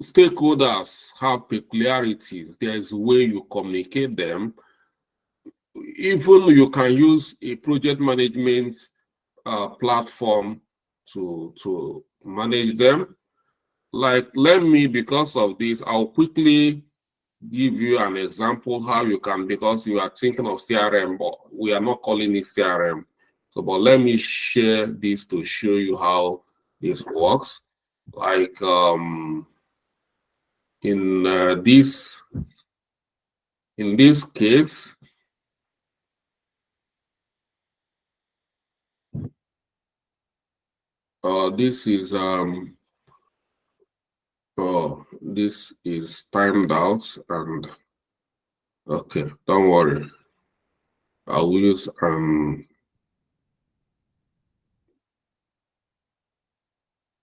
S1: stakeholders have peculiarities. There's a way you communicate them. Even you can use a project management platform to manage them. Like, because of this, I'll quickly give you an example how you can, because you are thinking of CRM, but we are not calling it CRM. So, but let me share this to show you how this works. Like in this case, this is timed out, and okay, don't worry. I'll use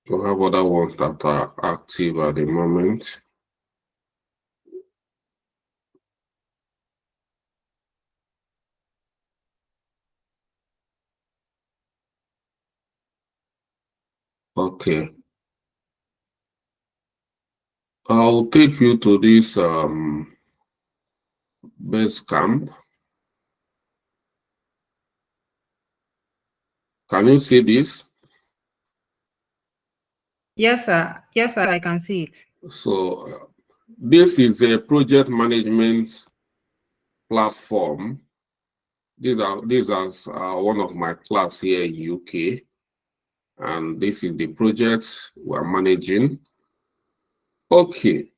S1: we'll have other ones that are active at the moment. Okay. I'll take you to this Basecamp. Can you see this?
S7: Yes, sir. Yes, sir, I can see it.
S1: So this is a project management platform. These are one of my class here in UK, and this is the projects we're managing. Okay,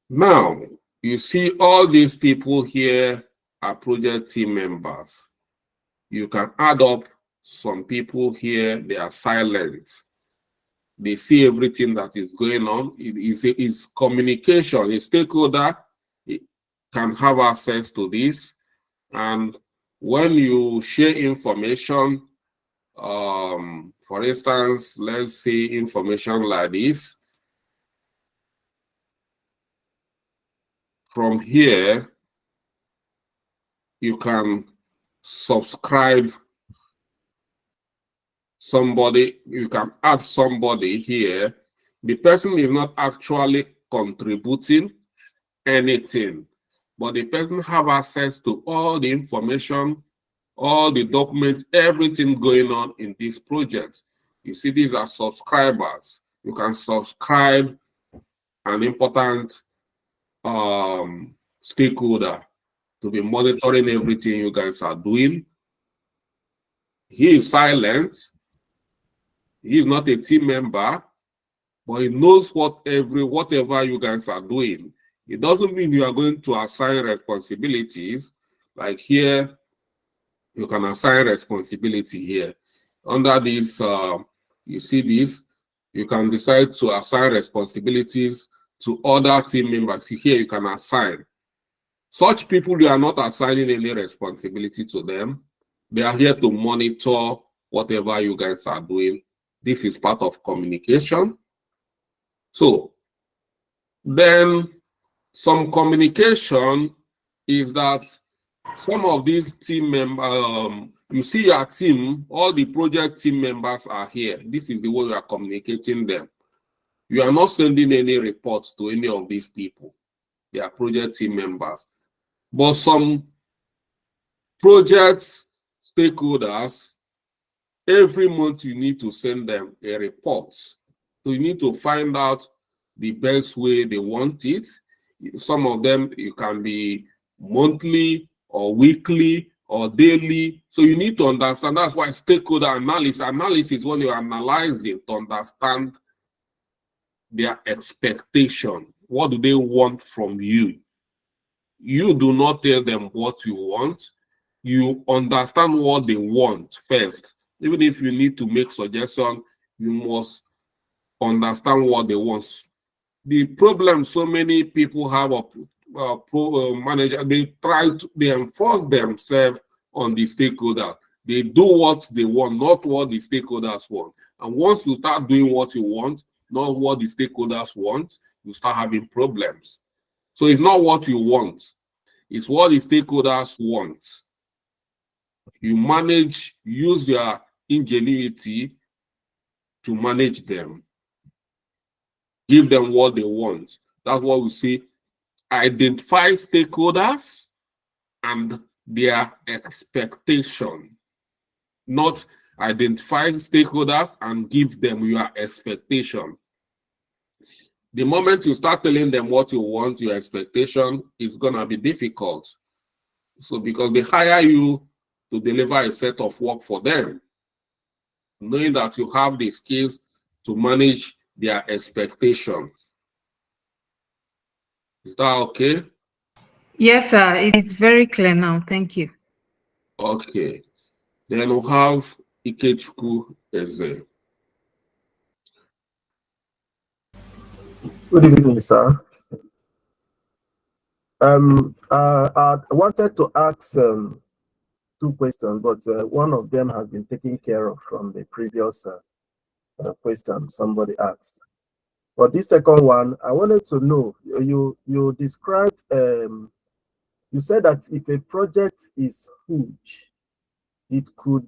S1: now you see all these people here are project team members. You can add up some people here, they are silent. They see everything that is going on. It's communication. A stakeholder can have access to this. And when you share information, for instance, let's say information like this, from here, you can subscribe somebody, you can add somebody here. The person is not actually contributing anything, but the person have access to all the information, all the documents, everything going on in this project. You see, these are subscribers. You can subscribe an important stakeholder to be monitoring everything you guys are doing. He is silent. He is not a team member, but he knows whatever you guys are doing. It doesn't mean you are going to assign responsibilities. Like here, you can assign responsibility here. Under this, you see this, you can decide to assign responsibilities to other team members. Here you can assign. Such people, you are not assigning any responsibility to them. They are here to monitor whatever you guys are doing. This is part of communication. So then some communication is that some of these team members, you see your team, all the project team members are here. This is the way you are communicating them. You are not sending any reports to any of these people. They are project team members. But some project stakeholders, every month you need to send them a report. So you need to find out the best way they want it. Some of them, you can be monthly or weekly or daily. So you need to understand. That's why stakeholder analysis when you're analyzing to understand their expectation. What do they want from you? You do not tell them what you want. You understand what they want first. Even if you need to make suggestions, you must understand what they want. The problem so many people have manager, they enforce themselves on the stakeholders. They do what they want, not what the stakeholders want. And once you start doing what you want, not what the stakeholders want, you start having problems. So it's not what you want, it's what the stakeholders want. You manage, use your ingenuity to manage them. Give them what they want. That's what we say. Identify stakeholders and their expectation. Not identify stakeholders and give them your expectation. The moment you start telling them what you want, your expectation, is going to be difficult. So because they hire you to deliver a set of work for them, knowing that you have the skills to manage their expectations. Is that okay?
S7: Yes, sir. It's very clear now. Thank you.
S1: Okay. Then we have Ikechukwu Eze.
S8: Good evening, sir. I wanted to ask two questions, but one of them has been taken care of from the previous question somebody asked. But this second one, I wanted to know, you described, you said that if a project is huge, it could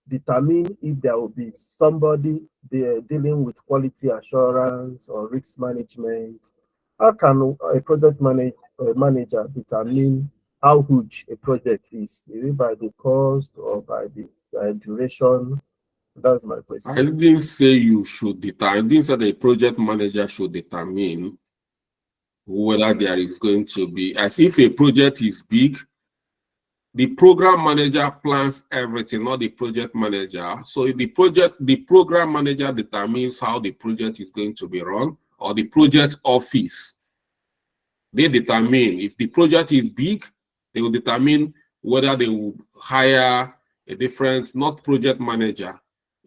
S8: determine if there will be somebody dealing with quality assurance or risk management. How can a project manager determine how huge a project is? Is it by the cost or by the duration? That's my question.
S1: I didn't say you should determine. I didn't say the project manager should determine whether there is going to be, as if a project is big, the program manager plans everything, not the project manager. So the program manager determines how the project is going to be run, or the project office. They determine if the project is big, they will determine whether they will hire a different, not project manager.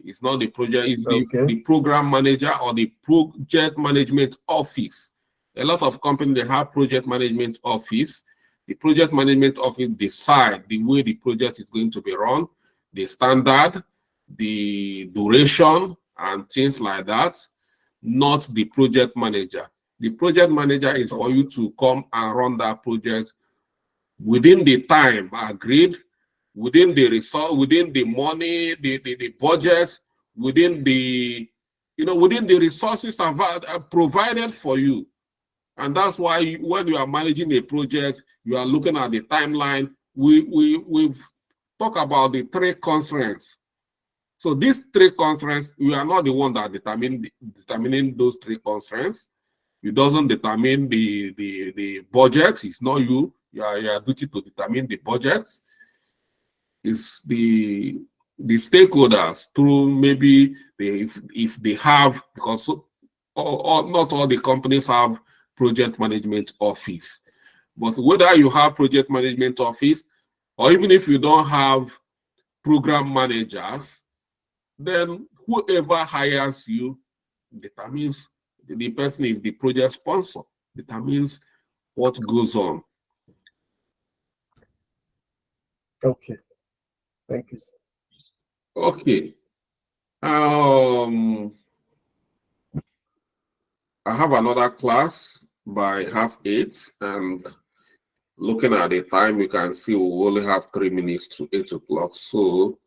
S1: It's not the project, it's the program manager or the project management office. A lot of companies, they have project management office. The project management office decide the way the project is going to be run, the standard, the duration, and things like that, not the project manager. The project manager is for you to come and run that project within the time agreed, within the resource, within the money, the budget, within the, within the resources provided for you. And that's why when you are managing a project, you are looking at the timeline. We've talked about the 3 constraints. So these 3 constraints, you are not the one that determining those 3 constraints. It doesn't determine the budget. It's not you. Your duty to determine the budget. It's the stakeholders through maybe if they have, because not all the companies have project management office. But whether you have project management office, or even if you don't have program managers, then whoever hires you determines, the person is the project sponsor, determines what goes on.
S8: Okay. Thank you, sir.
S1: Okay. I have another class by 8:30, and looking at the time, you can see we only have 3 minutes to 8 o'clock. So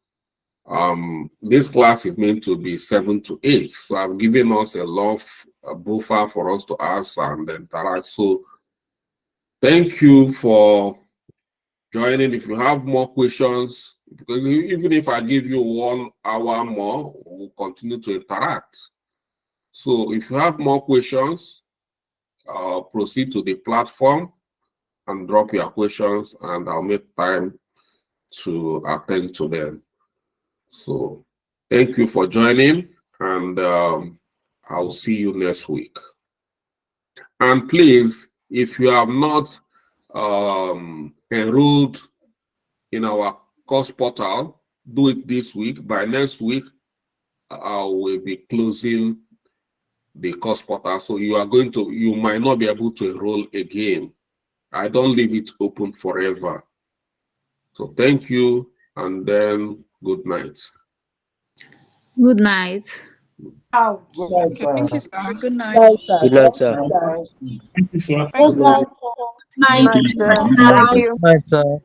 S1: this class is meant to be 7 to 8. So I've given us a lot of buffer for us to ask and interact. So thank you for joining. If you have more questions, because even if I give you 1 hour more, we'll continue to interact. So if you have more questions, proceed to the platform and drop your questions, and I'll make time to attend to them. So thank you for joining, and I'll see you next week. And please, if you have not enrolled in our course portal, do it this week. By next week, I will be closing the course portal, so you might not be able to enroll again. I don't leave it open forever. So thank you, and then good night.
S9: Good night.
S10: Oh,
S8: Good night,
S10: okay, thank you,
S8: sir.
S10: sir.
S11: Good night.
S3: Good night, sir.
S4: Thank you, sir.
S11: Good night.
S5: Night, sir. Thank you.
S3: Good night, sir.